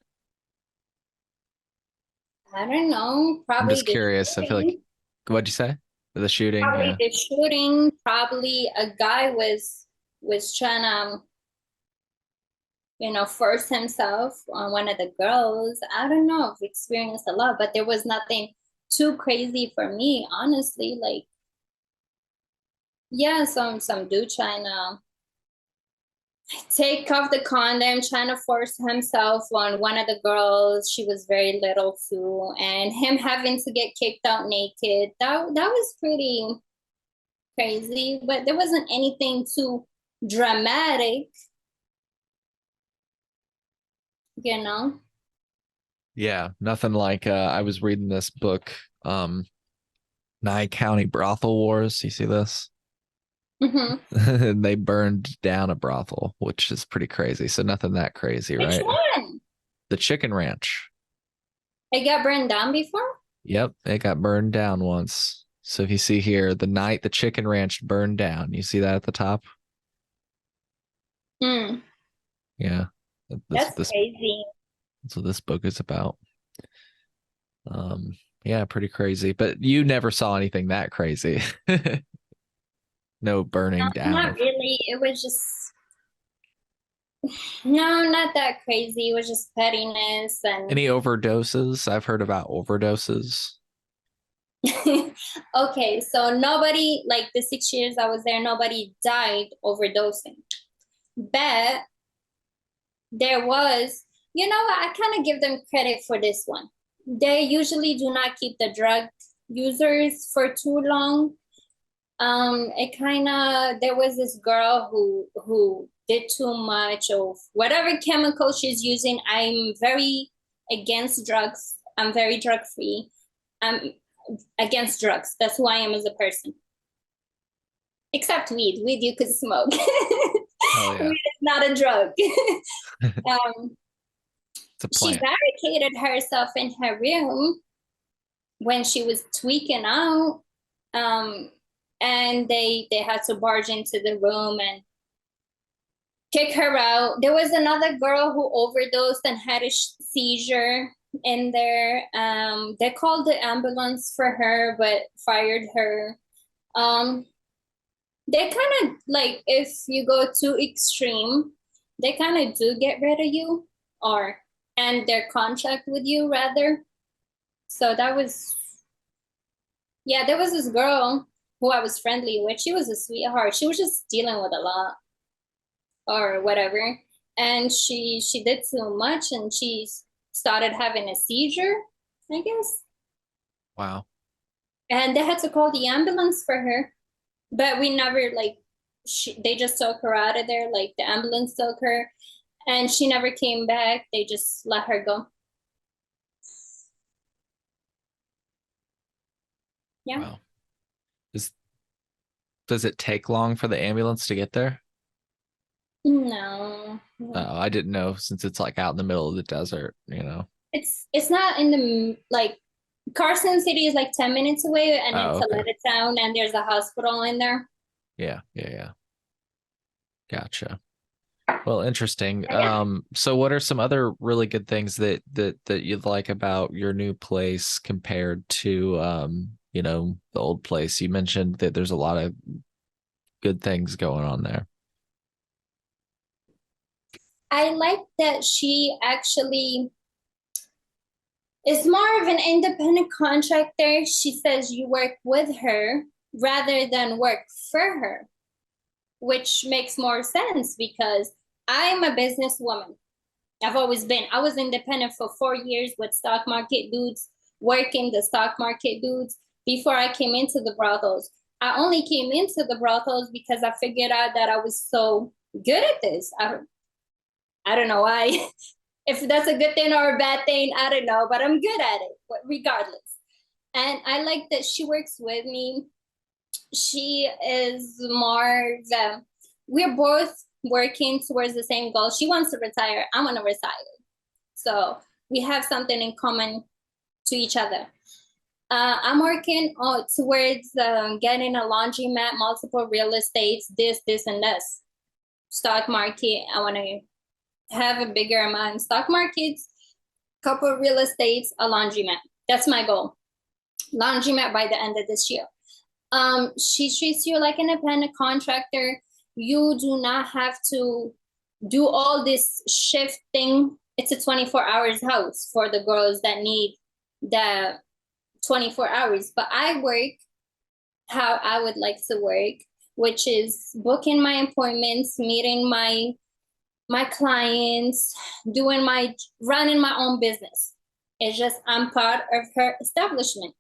I don't know. I'm Probably just the curious. I feel like, shooting. what'd you say? The shooting? Probably Yeah. the shooting. Probably a guy was trying to, force himself on one of the girls. I don't know. I've experienced a lot, but there was nothing too crazy for me, honestly. Like, yeah, some dude trying to take off the condom, trying to force himself on one of the girls. She was very little too, and him having to get kicked out naked. That was pretty crazy, but there wasn't anything too dramatic, you know. Yeah. Nothing like I was reading this book, Nye County Brothel Wars. You see this? Mm-hmm. And they burned down a brothel, which is pretty crazy. So nothing that crazy, Which right? one? The Chicken Ranch. It got burned down before? Yep, it got burned down once. So if you see here, the night the Chicken Ranch burned down, you see that at the top? Hmm. Yeah. That's That's what this crazy. that's what this book is about. Um, yeah, pretty crazy. But you never saw anything that crazy. No burning down Not of really. It was just no, not that crazy. It was just pettiness and any overdoses. I've heard about overdoses. okay, so nobody, like the 6 years I was there, nobody died overdosing. But there was, what? I kind of give them credit for this one. They usually do not keep the drug users for too long. It kind of, there was this girl who did too much of whatever chemical she's using. I'm very against drugs. I'm very drug free. I'm against drugs. That's who I am as a person. Except weed. Weed you could smoke. Hell Weed yeah. is not a drug. It's um, a she plant. barricaded herself in her room when she was tweaking out. Um, and they had to barge into the room and kick her out. There was another girl who overdosed and had a seizure in there. They called the ambulance for her, but fired her. Um, they kind of like, if you go too extreme, they kind of do get rid of you or end their contract with you rather. So that was, yeah, there was this girl who I was friendly with. She was a sweetheart. She was just dealing with a lot or whatever. And she did too much and she started having a seizure, I guess. Wow. And they had to call the ambulance for her. But we never like they just took her out of there, like the ambulance took her, and she never came back. They just let her go. Yeah. Wow. Is Does it take long for the ambulance to get there? No, Oh, no. I didn't know since it's like out in the middle of the desert, you know. It's not in the like Carson City is like 10 minutes away, and Oh, it's a okay. little town, and there's a hospital in there. Yeah, yeah, yeah. Gotcha. Well, interesting. But yeah. So what are some other really good things that you like about your new place compared to the old place? You mentioned that there's a lot of good things going on there. I like that she actually is more of an independent contractor. She says you work with her rather than work for her, which makes more sense because I'm a businesswoman. I've always been. I was independent for 4 years with stock market dudes, working the stock market dudes before I came into the brothels. I only came into the brothels because I figured out that I was so good at this. I don't know why. If that's a good thing or a bad thing, I don't know, but I'm good at it, regardless. And I like that she works with me. She is more the, we're both working towards the same goal. She wants to retire. I want to retire. So we have something in common to each other. I'm working towards getting a laundromat, multiple real estates, this, and this. Stock market. I want to have a bigger amount in stock markets, couple of real estates, a laundromat. That's my goal. Laundromat by the end of this year. She treats you like an independent contractor. You do not have to do all this shifting. It's a 24 hours house for the girls that need the 24 hours. But I work how I would like to work, which is booking my appointments, meeting my clients, running my own business. It's just I'm part of her establishment.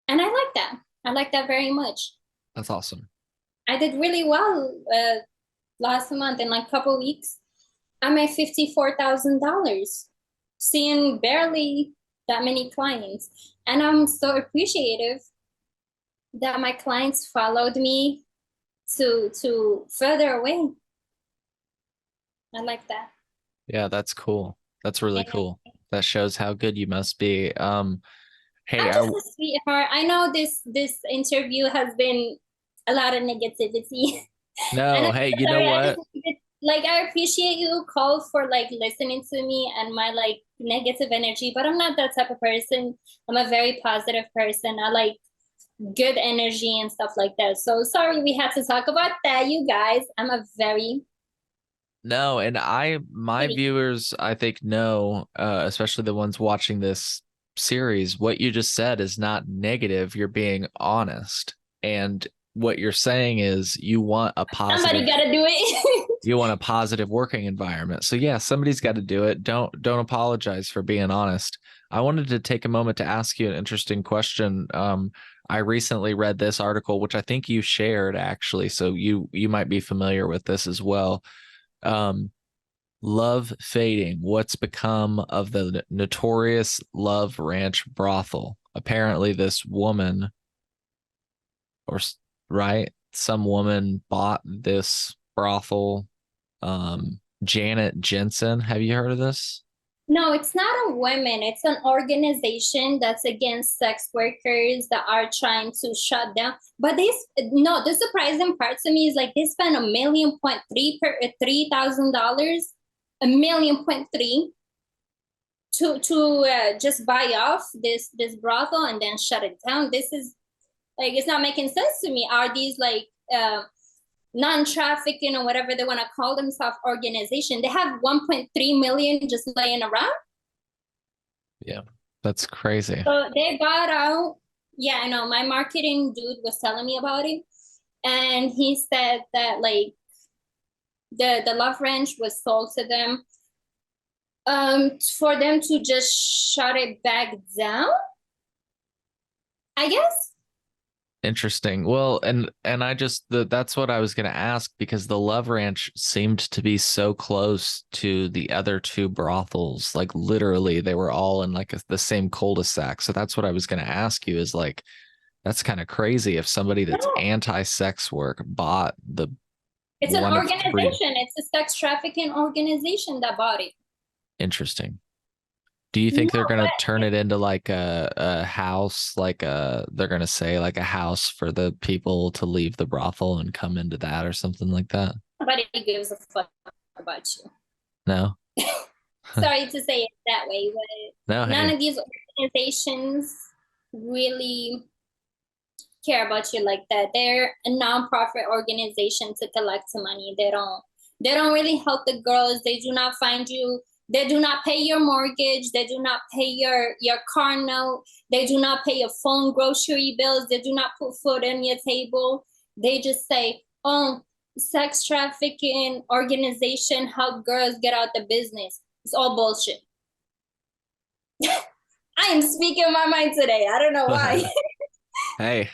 And I like that. I like that very much. That's awesome. I did really well last month in like a couple weeks. I made $54,000, seeing barely that many clients. And I'm so appreciative that my clients followed me to further away. I like that. Yeah, that's cool. That's really And cool. That shows how good you must be. Hey, I'm just a sweetheart. I know this interview has been a lot of negativity. And no, I'm hey, so you know sorry. I just what? like I appreciate you call for like listening to me and my like negative energy, but I'm not that type of person. I'm a very positive person. I like good energy and stuff like that. So sorry we had to talk about that, you guys. I'm a very No, and my pretty. viewers, I think know, especially the ones watching this series, what you just said is not negative. You're being honest. And what you're saying is Somebody gotta do it. you want a positive working environment. So yeah, somebody's got to do it. Don't apologize for being honest. I wanted to take a moment to ask you an interesting question. I recently read this article, which I think you shared actually, so you might be familiar with this as well. Um, Love fading. What's become of the notorious Love Ranch brothel? Apparently, this woman, or right, some woman bought this brothel. Janet Jensen. Have you heard of this? No, it's not a women. It's an organization that's against sex workers that are trying to shut down. But this, no, the surprising part to me is like they spent $1.3 million per $3,000, $1.3 million to just buy off this brothel and then shut it down. This is like it's not making sense to me. Are these like non-trafficking or whatever they want to call themselves organization? They have 1.3 million just laying around. Yeah, that's crazy. So they bought out, yeah, I know. My marketing dude was telling me about it. And he said that like the Love Ranch was sold to them for them to just shut it back down, I guess. Interesting. Well, and I just that's what I was going to ask because the Love Ranch seemed to be so close to the other two brothels. Like literally, they were all in like the same cul-de-sac. So that's what I was going to ask you is like that's kind of crazy if somebody that's No, anti-sex work bought the it's an one of three. organization. It's a sex trafficking organization that bought it. Interesting. Do you think No, they're gonna turn but it into like a house, like they're gonna say like a house for the people to leave the brothel and come into that or something like that? nobody gives a fuck about you. No? Sorry to say it that way, No, but none hey. of these organizations really care about you like that. They're a nonprofit organization to collect money. They don't really help the girls. They do not find you. They do not pay your mortgage. They do not pay your car note. They do not pay your phone grocery bills. They do not put food on your table. They just say, "Oh, sex trafficking organization help girls get out the business." It's all bullshit. I am speaking my mind today. I don't know why. Hey,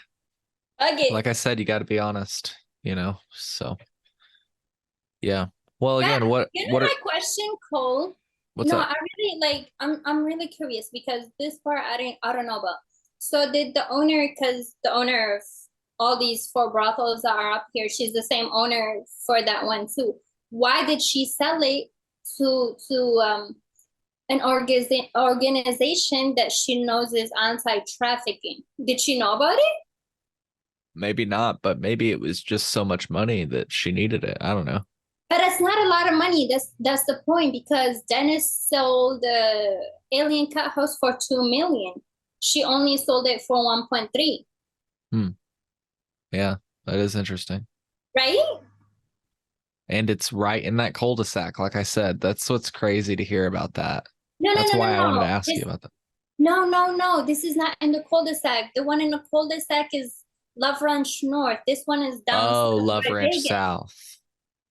Okay. like I said, you got to be honest, you know. So, yeah. Well, Yeah, again, you know what are my question, Cole? what's No, up? I really like I'm really curious because this part I don't know about. So did the owner, because the owner of all these four brothels that are up here, she's the same owner for that one too. Why did she sell it to an organization that she knows is anti-trafficking? Did she know about it? Maybe not, but maybe it was just so much money that she needed it. I don't know. But it's not a lot of money. That's the point because Dennis sold the Alien Cat House for 2 million. She only sold it for 1.3, Hmm. Yeah, that is interesting. right? And it's right in that cul-de-sac. Like I said, that's what's crazy to hear about that. No, no, That's no, no, why I wanted to no. ask you about that. No, no, no. This is not in the cul-de-sac. The one in the cul-de-sac is Love Ranch North. This one is down Oh, south Love by Ranch Vegas. South.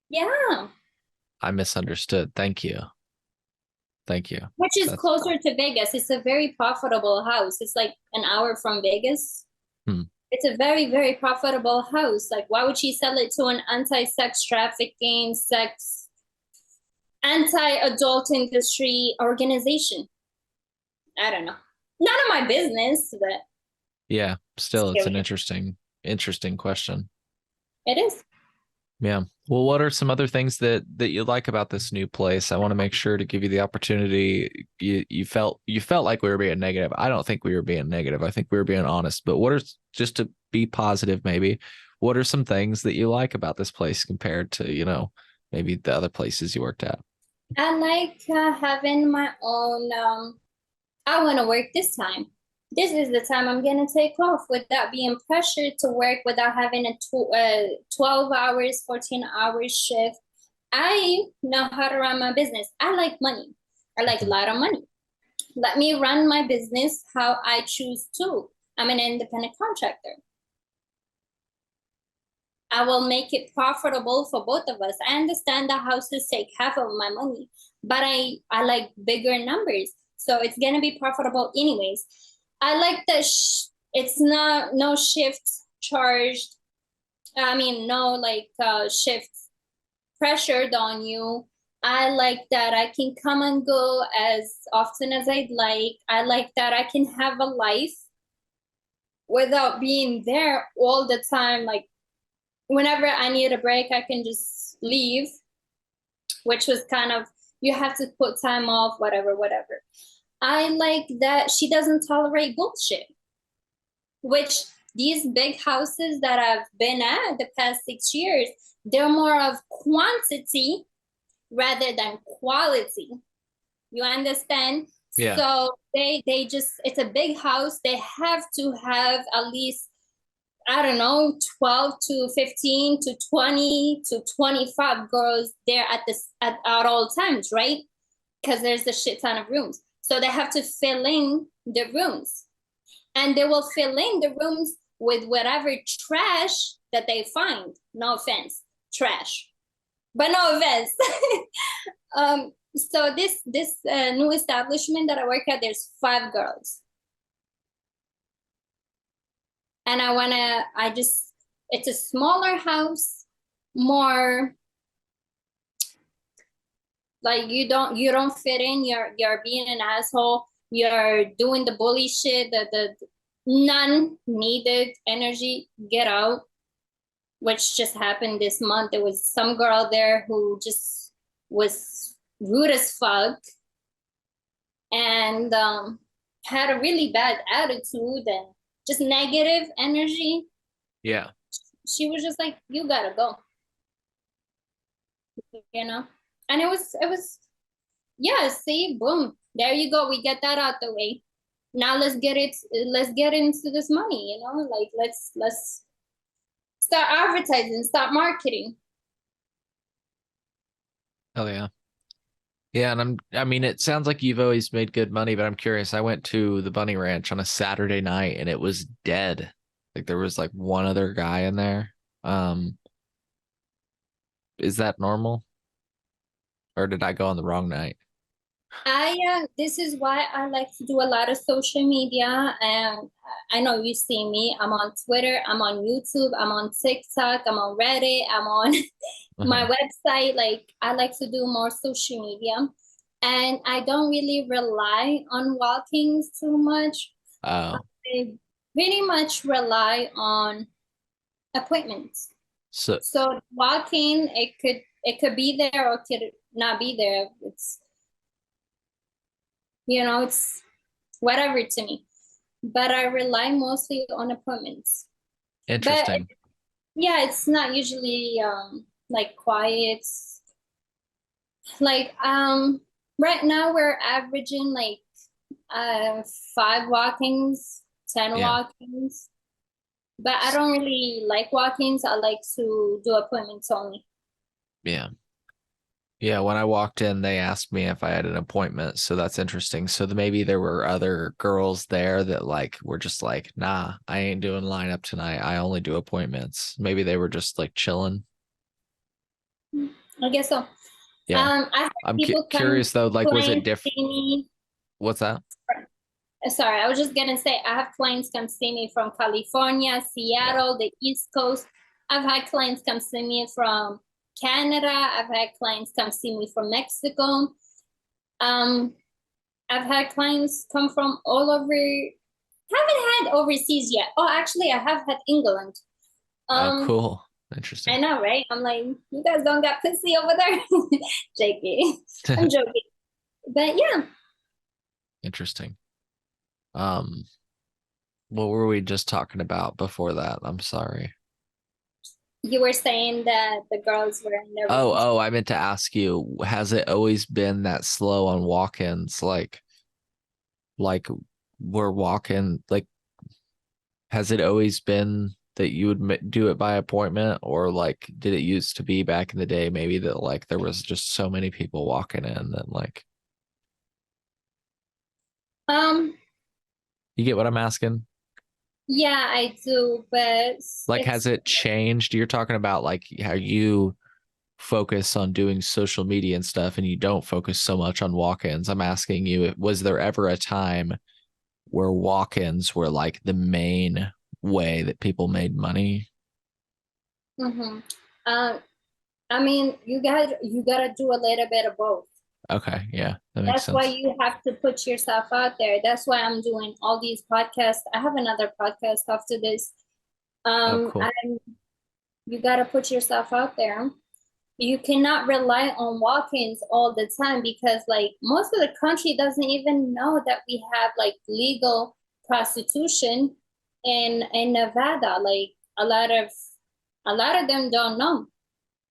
Yeah, I misunderstood. Thank you. Thank you. which is That's closer to Vegas. It's a very profitable house. It's like an hour from Vegas. hmm. It's a very, very profitable house. Like, why would she sell it to an anti-sex trafficking, anti-adult industry organization? I don't know. None of my business, but Yeah, still it's an scary. interesting question. It is. Yeah. Well, what are some other things that you like about this new place? I want to make sure to give you the opportunity. You felt like we were being negative. I don't think we were being negative. I think we were being honest. But what are just to be positive maybe, what are some things that you like about this place compared to, maybe the other places you worked at? I like having my own. I want to work this time. This is the time I'm gonna take off without being pressured to work, without having a 12 hours, 14 hours shift. I know how to run my business. I like money. I like a Mhm. lot of money. Let me run my business how I choose to. I'm an independent contractor. I will make it profitable for both of us. I understand the houses take half of my money, but I like bigger numbers. So it's gonna be profitable anyways. I like that it's not no shift charged. I mean, no like shift pressured on you. I like that I can come and go as often as I'd like. I like that I can have a life without being there all the time. Like whenever I need a break, I can just leave, which was kind of, you have to put time off, whatever, whatever. I like that she doesn't tolerate bullshit, which these big houses that I've been at the past 6 years, they're more of quantity rather than quality. You understand? Yeah. So they just, it's a big house. They have to have at least, I don't know, 12 to 15 to 20 to 25 girls there at all times, right? Because there's a shit ton of rooms. So they have to fill in the rooms. And they will fill in the rooms with whatever trash that they find. No offense, trash. But no offense. So this new establishment that I work at, there's 5 girls. and it's a smaller house, more like you don't fit in, you're being an asshole, you're doing the bully shit, the none needed energy, get out. Which just happened this month. There was some girl there who just was rude as fuck and had a really bad attitude and just negative energy. Yeah. She was just like, you gotta go, you know? And it was, yeah, see, boom, there you go. We get that out the way. Now let's get into this money, like let's start advertising, start marketing. Oh yeah. Yeah, and I mean, it sounds like you've always made good money, but I'm curious. I went to the Bunny Ranch on a Saturday night and it was dead. Like there was like one other guy in there. Um, is that normal? Or did I go on the wrong night? This is why I like to do a lot of social media. And I know you see me. I'm on Twitter, I'm on YouTube, I'm on TikTok, I'm on Reddit, I'm on my Uh-huh. website. Like I like to do more social media. And I don't really rely on walk-ins too much. Oh, I pretty much rely on appointments. so So walk-in, it could be there or could not be there. It's whatever to me. But I rely mostly on appointments. But interesting. yeah, it's not usually like quiet. Like right now we're averaging like 5 walk-ins, 10 Yeah. walk-ins. But I don't really like walk-ins. I like to do appointments only. Yeah. Yeah, when I walked in, they asked me if I had an appointment, so that's interesting. So maybe there were other girls there that like were just like, nah, I ain't doing lineup tonight. I only do appointments. Maybe they were just like chilling. I guess so. Yeah. I have I'm people come, curious though, like was it clients diff see me. what's that? Sorry, I was just gonna say I have clients come see me from California, Yeah. Seattle, the East Coast. I've had clients come see me from Canada. I've had clients come see me from Mexico. Um, I've had clients come from all over. Haven't had overseas yet. Oh, actually, I have had England. Oh, Um, cool. I Interesting. know, right? I'm like, you guys don't got pussy over there. JK. I'm joking. But yeah, Interesting. Um, what were we just talking about before that? I'm sorry. you were saying that the girls were nervous. Oh, I meant to ask you, has it always been that slow on walk-ins? Like we're walking, like, has it always been that you would do it by appointment, or like, did it used to be back in the day, maybe that like there was just so many people walking in that like, Um, you get what I'm asking? yeah, I do, but Like, has it's it changed? You're talking about like how you focus on doing social media and stuff and you don't focus so much on walk-ins. I'm asking you, was there ever a time where walk-ins were like the main way that people made money? mm-hmm. Um, I mean, you gotta do a little bit of both. Okay, yeah, that makes That's why sense. you have to put yourself out there. That's why I'm doing all these podcasts. I have another podcast after this. Oh, I cool. You gotta put yourself out there. You cannot rely on walk-ins all the time because like most of the country doesn't even know that we have like legal prostitution in Nevada. Like a lot of them don't know.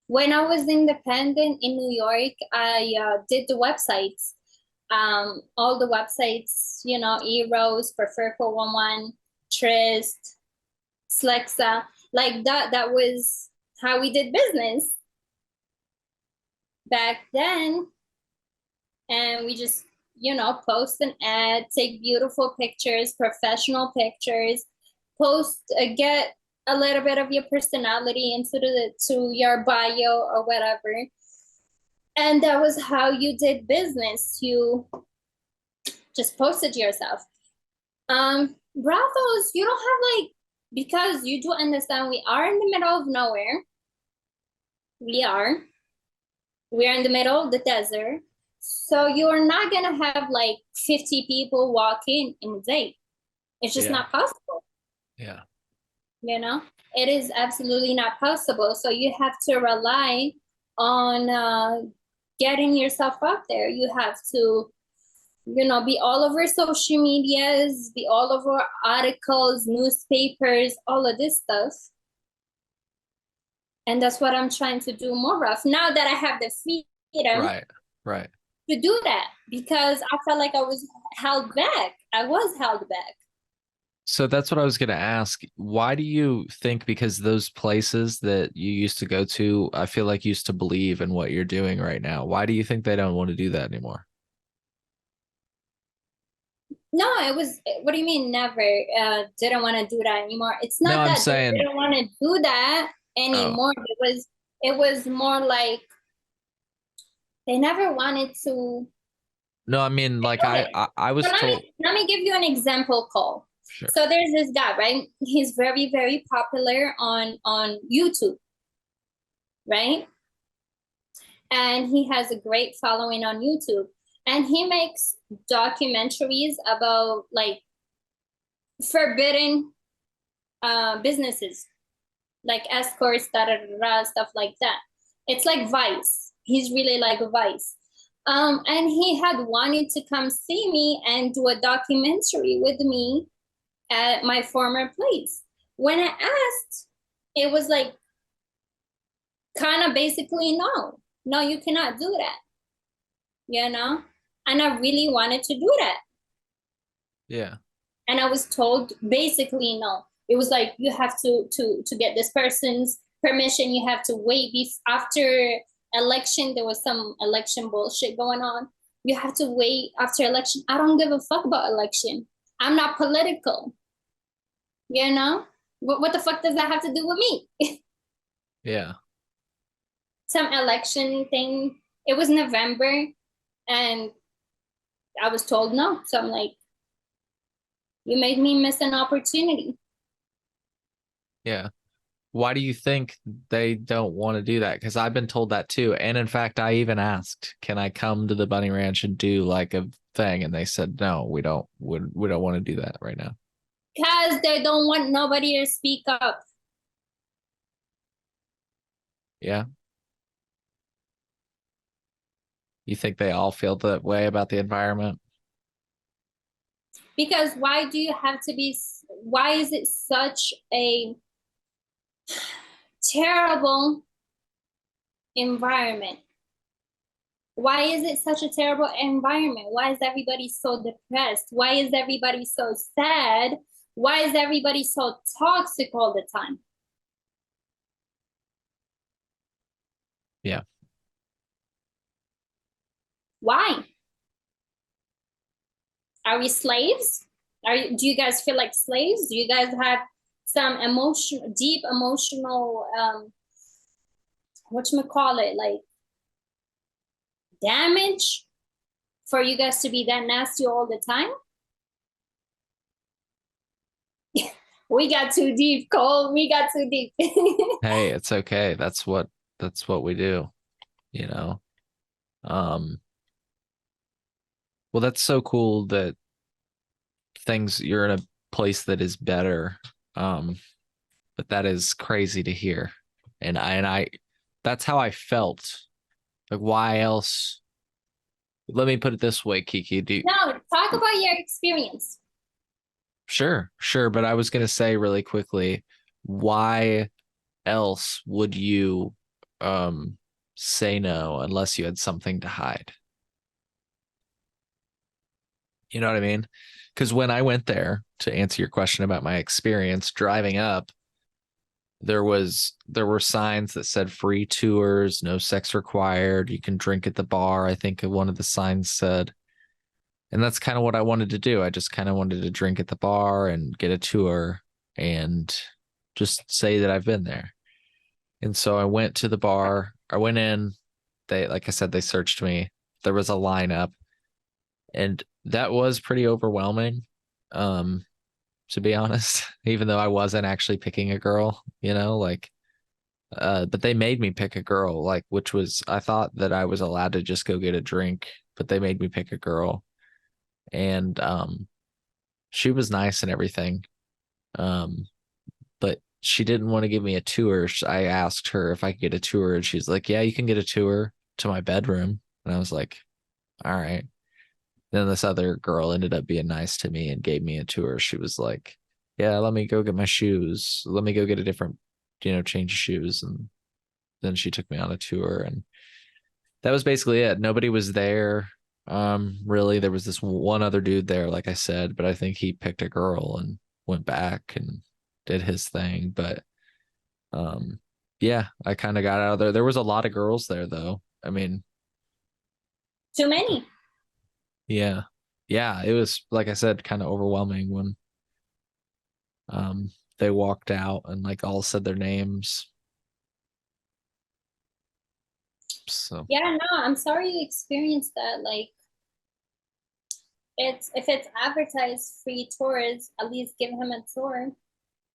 When I was independent in New York, I did the websites, all the websites, Eros, Prefer 411, Trist, Slexa, like that. That was how we did business back then. And we just, post an ad, take beautiful pictures, professional pictures, post, get a little bit of your personality to your bio or whatever. And that was how you did business. You just posted yourself. Brothels, you don't have like Because you do understand we are in the middle of nowhere. We are. We're in the middle of the desert. So you're not gonna have like 50 people walking in a day. It's just Yeah. not possible. Yeah. You know, it is absolutely not possible. So you have to rely on getting yourself out there. You have to, you know, be all over social medias, be all over articles, newspapers, all of this stuff. And that's what I'm trying to do more of now that I have the freedom Right. Right. to do that, because I felt like I was held back. I was held back. So that's what I was going to ask. Why do you think, because those places that you used to go to, I feel like used to believe in what you're doing right now. Why do you think they don't want to do that anymore? No, it was, what do you mean never didn't want to do that anymore? It's No, not I'm that they saying, didn't want to do that oh, anymore. It was more like they never wanted to no, I mean, like do it. I So was told, let me give you an example, Cole. sure. So there's this guy, right? He's very, very popular on YouTube, right? And he has a great following on YouTube. And he makes documentaries about like forbidden businesses, like escorts, stuff like that. It's like Vice. He's really like Vice. And he had wanted to come see me and do a documentary with me at my former place. When I asked, it was like kind of basically no, no, you cannot do that, you know? And I really wanted to do that. Yeah. And I was told basically no. It was like you have to get this person's permission. You have to wait after election. There was some election bullshit going on. You have to wait after election. I don't give a fuck about election. I'm not political. You know what the fuck does that have to do with me? Yeah. Some election thing. It was November, and I was told no. So I'm like, you made me miss an opportunity. Yeah. Why do you think they don't want to do that? Because I've been told that too. And in fact, I even asked, can I come to the Bunny Ranch and do like a thing? And they said, no, we don't want to do that right now. Because they don't want nobody to speak up. Yeah. You think they all feel that way about the environment? Because why do you have to be, why is it such a terrible environment? Why is it such a terrible environment? Why is everybody so depressed? Why is everybody so sad? Why is everybody so toxic all the time? Yeah. Why? Are we slaves? Do you guys feel like slaves? Do you guys have some deep emotional, whatchamacallit, like damage for you guys to be that nasty all the time? We got too deep, Cole. We got too deep. Hey, it's okay. That's what we do, you know. Um, well, that's so cool that you're in a place that is better. But that is crazy to hear. And I that's how I felt. Like, why else? Let me put it this way, Kiki. No, talk about your experience. Sure, sure. But I was gonna say really quickly, why else would you say no unless you had something to hide? You know what I mean? Because when I went there, to answer your question about my experience driving up, there were signs that said free tours, no sex required, you can drink at the bar, I think one of the signs said. And that's kind of what I wanted to do. I just kind of wanted to drink at the bar and get a tour and just say that I've been there. And so I went to the bar. I went in. They, like I said, they searched me. There was a lineup, and that was pretty overwhelming. Um, to be honest, even though I wasn't actually picking a girl, like but they made me pick a girl, like which was I thought that I was allowed to just go get a drink, but they made me pick a girl. And she was nice and everything. Um but she didn't want to give me a tour. I asked her if I could get a tour, and she's like, "Yeah, you can get a tour to my bedroom." And I was like, "All right." Then this other girl ended up being nice to me and gave me a tour. She was like, "Yeah, let me go get my shoes. Let me go get a different, change of shoes." And then she took me on a tour, and that was basically it. Nobody was there. Really, there was this one other dude there, like I said, but I think he picked a girl and went back and did his thing. But um, yeah, I kind of got out of there. There was a lot of girls there, though. I mean, Too many. yeah, yeah, it was like I said, kind of overwhelming when they walked out and like all said their names. So Yeah, no, I'm sorry you experienced that. Like, it's if it's advertised free tours, at least give him a tour.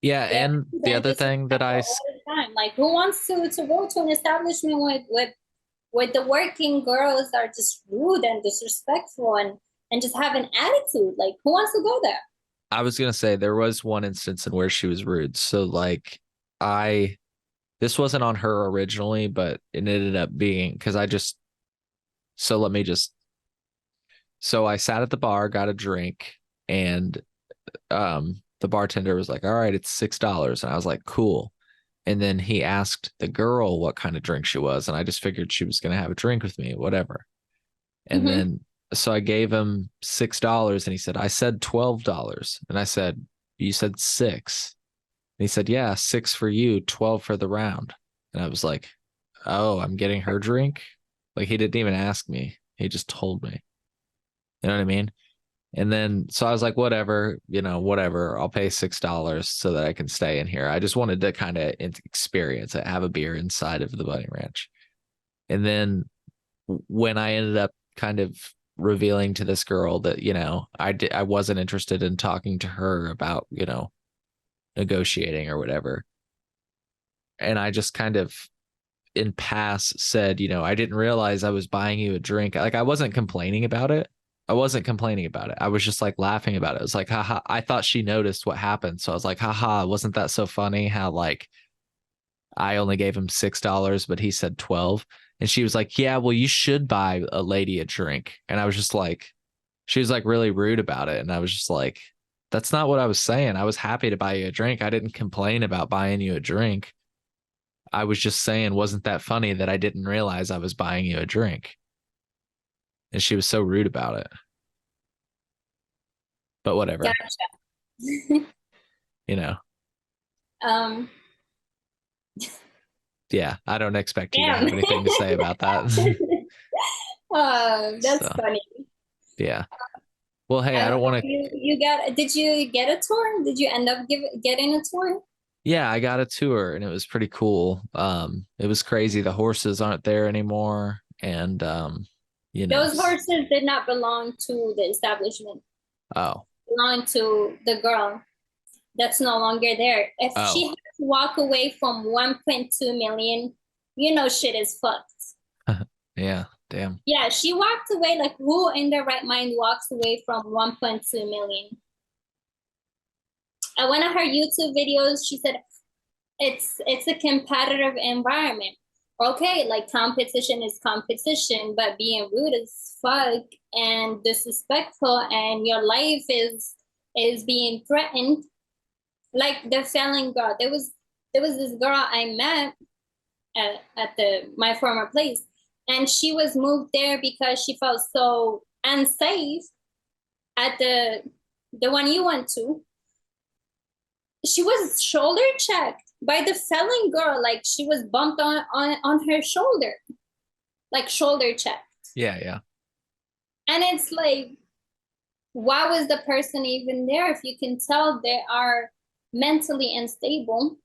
yeah, They're and the they're other thing that disrespectful all the time. Like, who wants to go to an establishment with the working girls are just rude and disrespectful and just have an attitude? Like, who wants to go there? I was gonna say there was one instance in where she was rude. So like I this wasn't on her originally, but it ended up being because I just so let me just so I sat at the bar, got a drink, and the bartender was like, "All right, it's $6." And I was like, "Cool." And then he asked the girl what kind of drink she was, and I just figured she was gonna have a drink with me, whatever. And Mm-hmm. then so I gave him $6 and he said, "I said $12." And I said, "You said six." And he said, "Yeah, six for you, 12 for the round." And I was like, "Oh, I'm getting her drink?" Like he didn't even ask me. He just told me. You know what I mean? And then so I was like, whatever, whatever. I'll pay $6 so that I can stay in here. I just wanted to kind of experience it, have a beer inside of the Bunny Ranch. And then when I ended up kind of revealing to this girl that, I wasn't interested in talking to her about, negotiating or whatever. And I just kind of in pass said, I didn't realize I was buying you a drink. Like I wasn't complaining about it. I wasn't complaining about it. I was just like laughing about it. It was like, haha. I thought she noticed what happened. So I was like, haha, wasn't that so funny? How like I only gave him $6, but he said 12. And she was like, "Yeah, well, you should buy a lady a drink." And I was just like, she was like really rude about it. And I was just like, that's not what I was saying. I was happy to buy you a drink. I didn't complain about buying you a drink. I was just saying, wasn't that funny that I didn't realize I was buying you a drink? And she was so rude about it. But whatever, Gotcha. you know. um, Yeah, I don't expect you to Damn. have anything to say about that. That's So, funny. yeah. Well, hey, I I don't don't know. want to. You got? Did you get a tour? Did you end up getting a tour? Yeah, I got a tour and it was pretty cool. It was crazy. The horses aren't there anymore. And, you know, Those horses did not belong to the establishment. oh, Belong to the girl that's no longer there. If she oh, had to walk away from 1.2 million, you know shit is fucked. yeah, damn. Yeah, she walked away. Like, who in their right mind walks away from 1.2 million? I went to her YouTube videos. She said it's a competitive environment. Okay, like competition is competition, but being rude as fuck and disrespectful and your life is being threatened. Like the felon girl. There was this girl I met at the my former place, and she was moved there because she felt so unsafe at the one you went to. She was shoulder checked by the felon girl, like she was bumped on her shoulder, like shoulder checked. Yeah, yeah, And it's like, why was the person even there if you can tell they are mentally unstable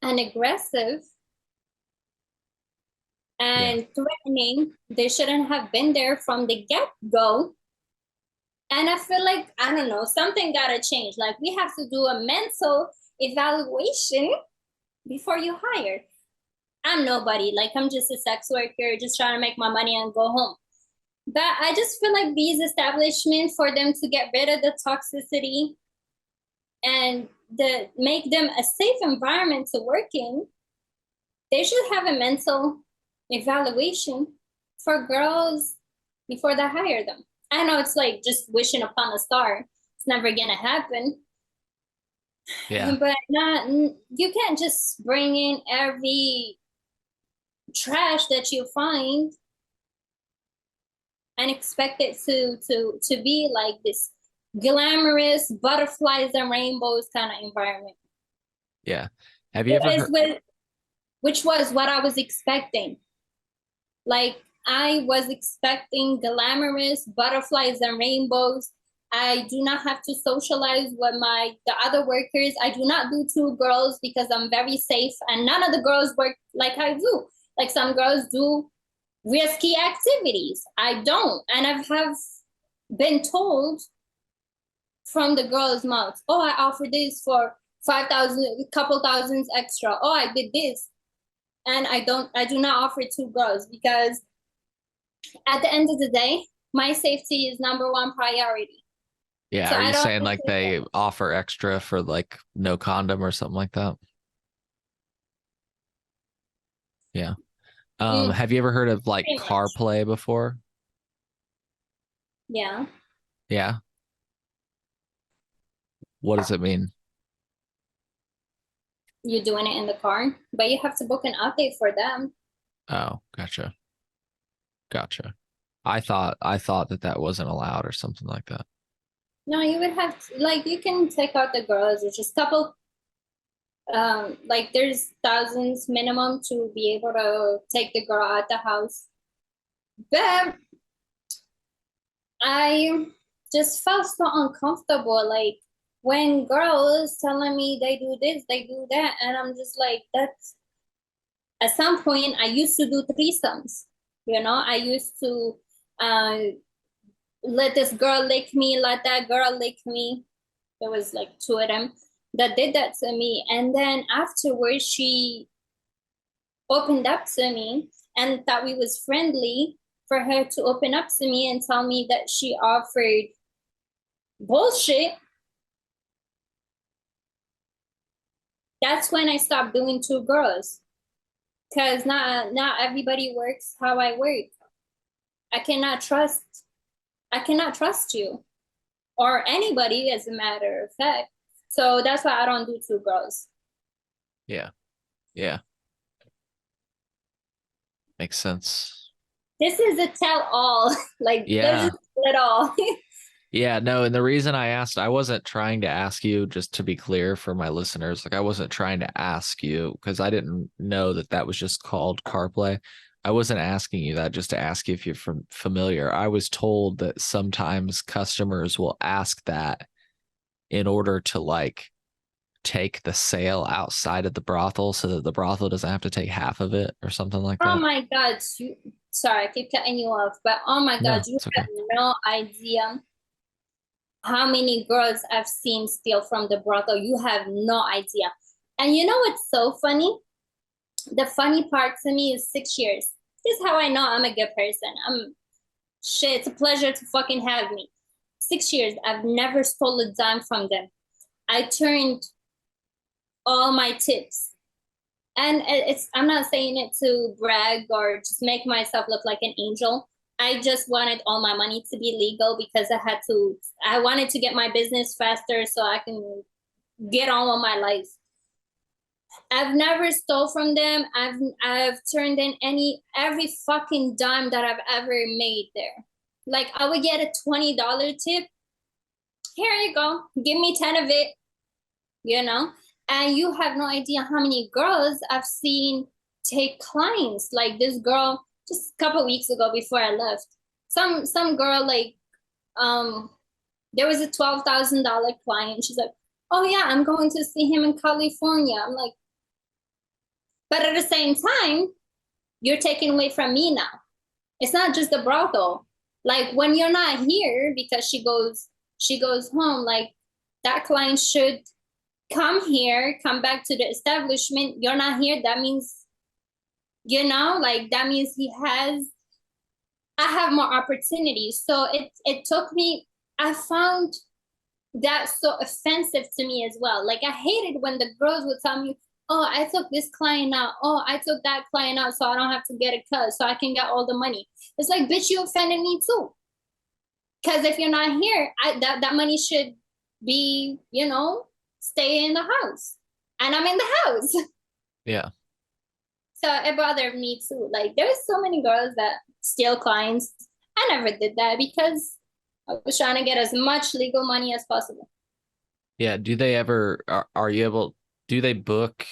and aggressive yeah, and threatening? They shouldn't have been there from the get-go. And I feel like, I don't know, something gotta change. Like we have to do a mental evaluation before you hire. I'm nobody. Like I'm just a sex worker, just trying to make my money and go home. But I just feel like these establishments, for them to get rid of the toxicity and make them a safe environment to work in, they should have a mental evaluation for girls before they hire them. I know it's like just wishing upon a star. It's never gonna happen. Yeah. But not, you can't just bring in every trash that you find and expect it to be like this glamorous butterflies and rainbows kind of environment. Yeah. Have you ever heard? Which was what I was expecting. Like I was expecting glamorous butterflies and rainbows. I do not have to socialize with the other workers. I do not do two girls because I'm very safe, and none of the girls work like I do. Like some girls do risky activities. I don't, and have been told from the girls' mouths, "Oh, I offered this for 5,000, a couple thousands extra. Oh, I did this." And I do not offer two girls because at the end of the day, my safety is number one priority. Yeah, So are I you don't saying like they offer extra for like no condom or something like that? Yeah. Have you ever heard of like pretty much. CarPlay before? Yeah. Yeah. What does it mean? You're doing it in the car, but you have to book an update for them. Oh, gotcha. Gotcha. I thought that that wasn't allowed or something like that. No, you would have to, like, you can take out the girls. It's just couple, like there's thousands minimum to be able to take the girl out the house. But I just felt so uncomfortable. Like when girls telling me they do this, they do that, and I'm just like, that's, at some point I used to do threesomes. I used to uh, let this girl lick me, let that girl lick me. There was like two of them that did that to me. And then afterwards, she opened up to me and thought we was friendly for her to open up to me and tell me that she offered bullshit. That's when I stopped doing two girls. Because not everybody works how I work. I cannot trust I cannot trust you or anybody, as a matter of fact. So that's why I don't do two girls. Yeah. Yeah. Makes sense. This is a tell all. Like, let's Yeah. just tell it all. Yeah, no, and the reason I asked, I wasn't trying to ask you, just to be clear for my listeners, like I wasn't trying to ask you because I didn't know that that was just called CarPlay. I wasn't asking you that just to ask you if you're familiar. I was told that sometimes customers will ask that in order to like take the sale outside of the brothel so that the brothel doesn't have to take half of it or something like Oh that. my God. Sorry, I keep cutting you off, but oh my God, No, you it's have okay. no idea how many girls I've seen steal from the brothel. You have no idea. And you know what's so funny? The funny part to me is 6 years. This is how I know I'm a good person. Shit, it's a pleasure to fucking have me. 6 years, I've never stole a dime from them. I turned all my tips. And I'm not saying it to brag or just make myself look like an angel. I just wanted all my money to be legal because I wanted to get my business faster so I can get on with my life. I've never stole from them. I've turned in every fucking dime that I've ever made there. Like I would get a $20 tip. Here you go. Give me 10 of it, you know? And you have no idea how many girls I've seen take clients. Like this girl just a couple weeks ago before I left. Some girl like there was a $12,000 client. She's like, "Oh yeah, I'm going to see him in California." I'm like, but at the same time, you're taking away from me now. It's not just the brothel. Like when you're not here because she goes home, like that client should come here, come back to the establishment. You're not here. That means, like that means I have more opportunities. So it took me, I found that so offensive to me as well. Like I hated when the girls would tell me, oh, I took this client out. Oh, I took that client out so I don't have to get a cut, so I can get all the money. It's like, bitch, you offended me too. Because if you're not here, that money should be, stay in the house. And I'm in the house. Yeah. So it bothered me too. Like there's so many girls that steal clients. I never did that because I was trying to get as much legal money as possible. Yeah. Do they ever, are you able, do they book,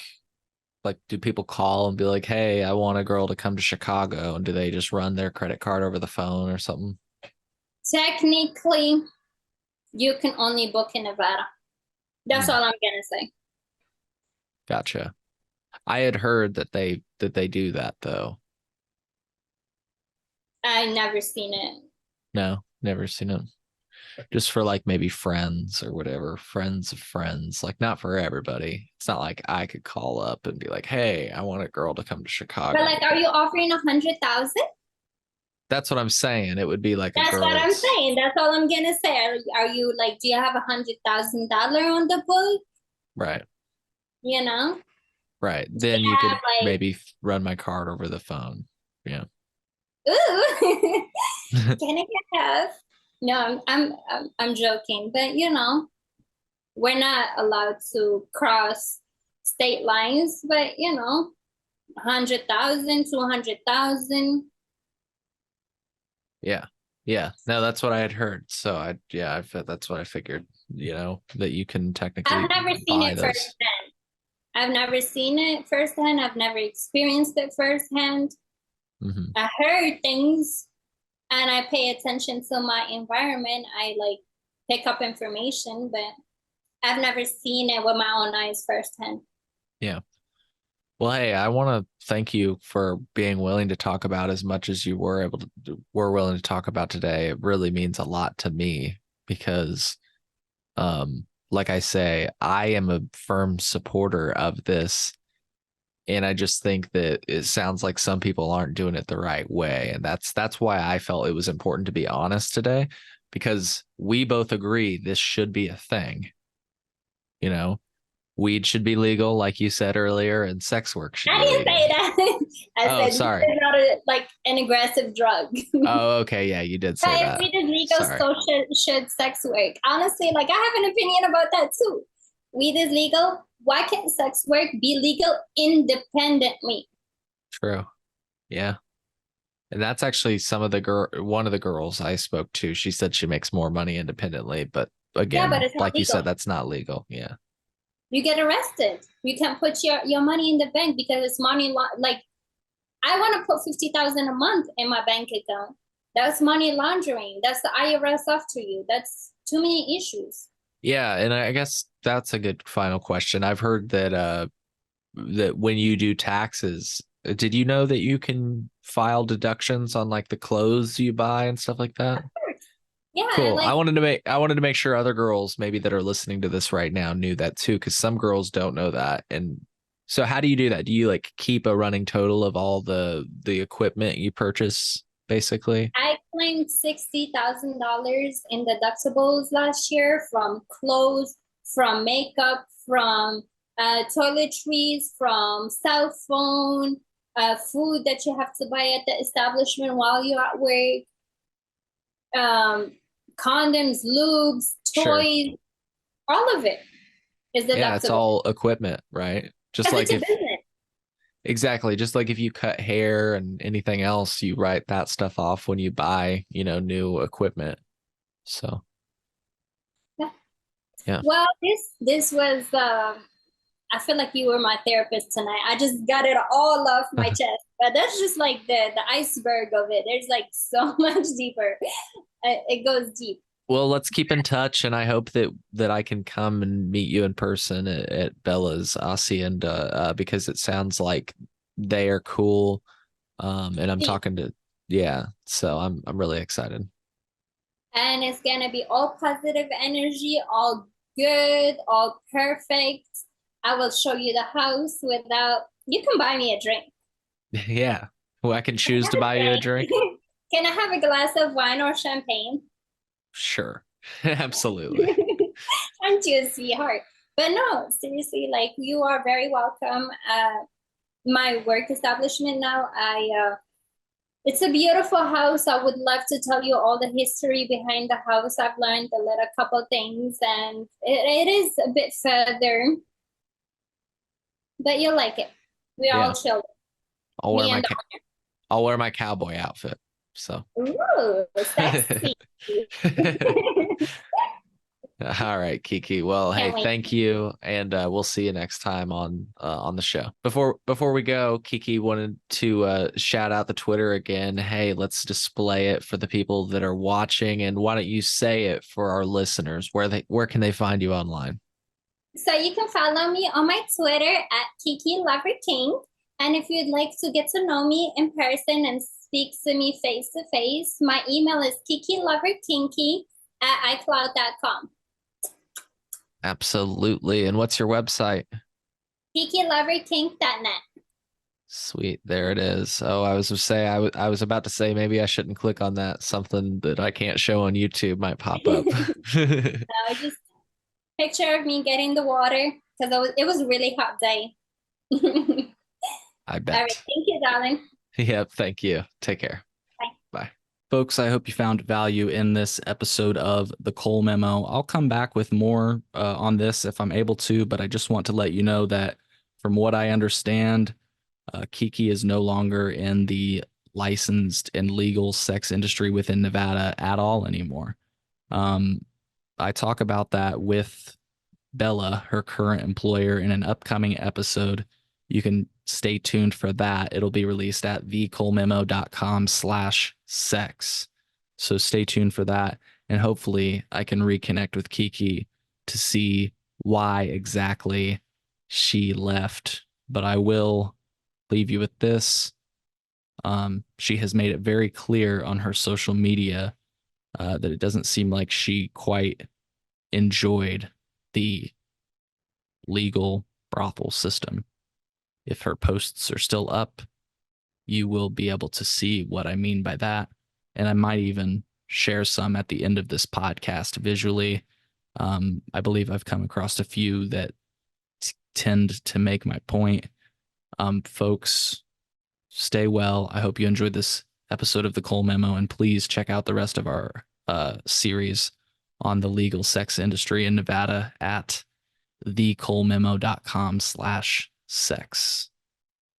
like, do people call and be like, hey, I want a girl to come to Chicago? And do they just run their credit card over the phone or something? Technically, you can only book in Nevada. That's all I'm gonna say. Gotcha. I had heard that they do that though. I never seen it. No, never seen it. Just for like maybe friends or whatever, friends of friends, like not for everybody. It's not like I could call up and be like, hey, I want a girl to come to Chicago. But like, are you offering 100,000? That's what I'm saying. It would be like a That's girl. what I'm saying. That's all I'm gonna say. Are you like, do you have $100,000 on the book? Right. You know? Right. Then you could like, maybe run my card over the phone. Yeah. ooh, can I get half? No, I'm joking, but we're not allowed to cross state lines, but 100,000, 200,000. Yeah. Yeah. No, that's what I had heard. So that's what I figured, that you can technically I've never seen it firsthand. I've never seen it firsthand. I've never experienced it firsthand. Mm-hmm. I heard things and I pay attention to my environment. I like pick up information, but I've never seen it with my own eyes firsthand. Yeah. Well, hey, I want to thank you for being willing to talk about as much as you were willing to talk about today. It really means a lot to me because, like I say, I am a firm supporter of this. And I just think that it sounds like some people aren't doing it the right way. And that's why I felt it was important to be honest today, because we both agree this should be a thing. Weed should be legal, like you said earlier, and sex work should be legal. I didn't say that. I said sorry. It's not like an aggressive drug. Oh, okay. Yeah, you did say that. If weed is legal, so should sex work. Honestly, like I have an opinion about that too. Weed is legal. Why can't sex work be legal independently? True. Yeah. And that's actually one of the girls I spoke to. She said she makes more money independently, but again, but like you said, that's not legal. Yeah. You get arrested. You can't put your money in the bank because it's money. Like I want to put 50,000 a month in my bank account. That's money laundering. That's the IRS after you. That's too many issues. Yeah, and I guess that's a good final question. I've heard that that when you do taxes, did you know that you can file deductions on like the clothes you buy and stuff like that? Yeah. Cool. I wanted to make sure other girls maybe that are listening to this right now knew that too, because some girls don't know that. And so how do you do that? Do you like keep a running total of all the equipment you purchase, basically? I claimed $60,000 in deductibles last year from clothes, from makeup, from toiletries, from cell phone, food that you have to buy at the establishment while you're at work, condoms, lubes, toys, sure. All of it is deductible. Yeah, it's all equipment, right? Just like if exactly, just like if you cut hair and anything else, you write that stuff off when you buy, new equipment. So yeah. Well, this was I feel like you were my therapist tonight. I just got it all off my chest. But that's just like the iceberg of it. There's like so much deeper. It goes deep. Well, let's keep in touch, and I hope that I can come and meet you in person at Bella's Hacienda because it sounds like they are cool. And I'm talking to so I'm really excited. And it's gonna be all positive energy, all good, all perfect. I will show you the house without, you can buy me a drink. Yeah. Well, I can choose to buy you a drink. Can I have a glass of wine or champagne? Sure. Absolutely. I'm you a sweetheart. But no, seriously, like you are very welcome at my work establishment now. It's a beautiful house. I would love to tell you all the history behind the house. I've learned a little couple things, and it is a bit further, but you'll like it. We're all Yeah. children. I'll wear Me my and I'll wear my cowboy outfit. So. ooh, sexy. All right, Kiki. Well, hey, Can't wait. thank you, and we'll see you next time on the show. Before we go, Kiki wanted to shout out the Twitter again. Hey, let's display it for the people that are watching, and why don't you say it for our listeners? Where can they find you online? So you can follow me on my Twitter at Kiki Lover King. And if you'd like to get to know me in person and speak to me face to face, my email is kikiloverkinky@icloud.com. Absolutely. And what's your website? kikiloverkink.net. Sweet. There it is. Oh, I was about to say maybe I shouldn't click on that. Something that I can't show on YouTube might pop up. So just picture of me getting the water because it was a really hot day. I All right. bet. Thank you, darling. Yep. Thank you. Take care. Bye. Bye. Folks, I hope you found value in this episode of the Cole Memo. I'll come back with more on this if I'm able to, but I just want to let you know that from what I understand, Kiki is no longer in the licensed and legal sex industry within Nevada at all anymore. I talk about that with Bella, her current employer, in an upcoming episode. You can stay tuned for that. It'll be released at thecolememo.com/sex. So stay tuned for that. And hopefully I can reconnect with Kiki to see why exactly she left. But I will leave you with this. She has made it very clear on her social media that it doesn't seem like she quite enjoyed the legal brothel system. If her posts are still up, you will be able to see what I mean by that. And I might even share some at the end of this podcast visually. I believe I've come across a few that tend to make my point. Folks, stay well. I hope you enjoyed this episode of the Cole Memo, and please check out the rest of our series on the legal sex industry in Nevada at thecolememo.com/sex.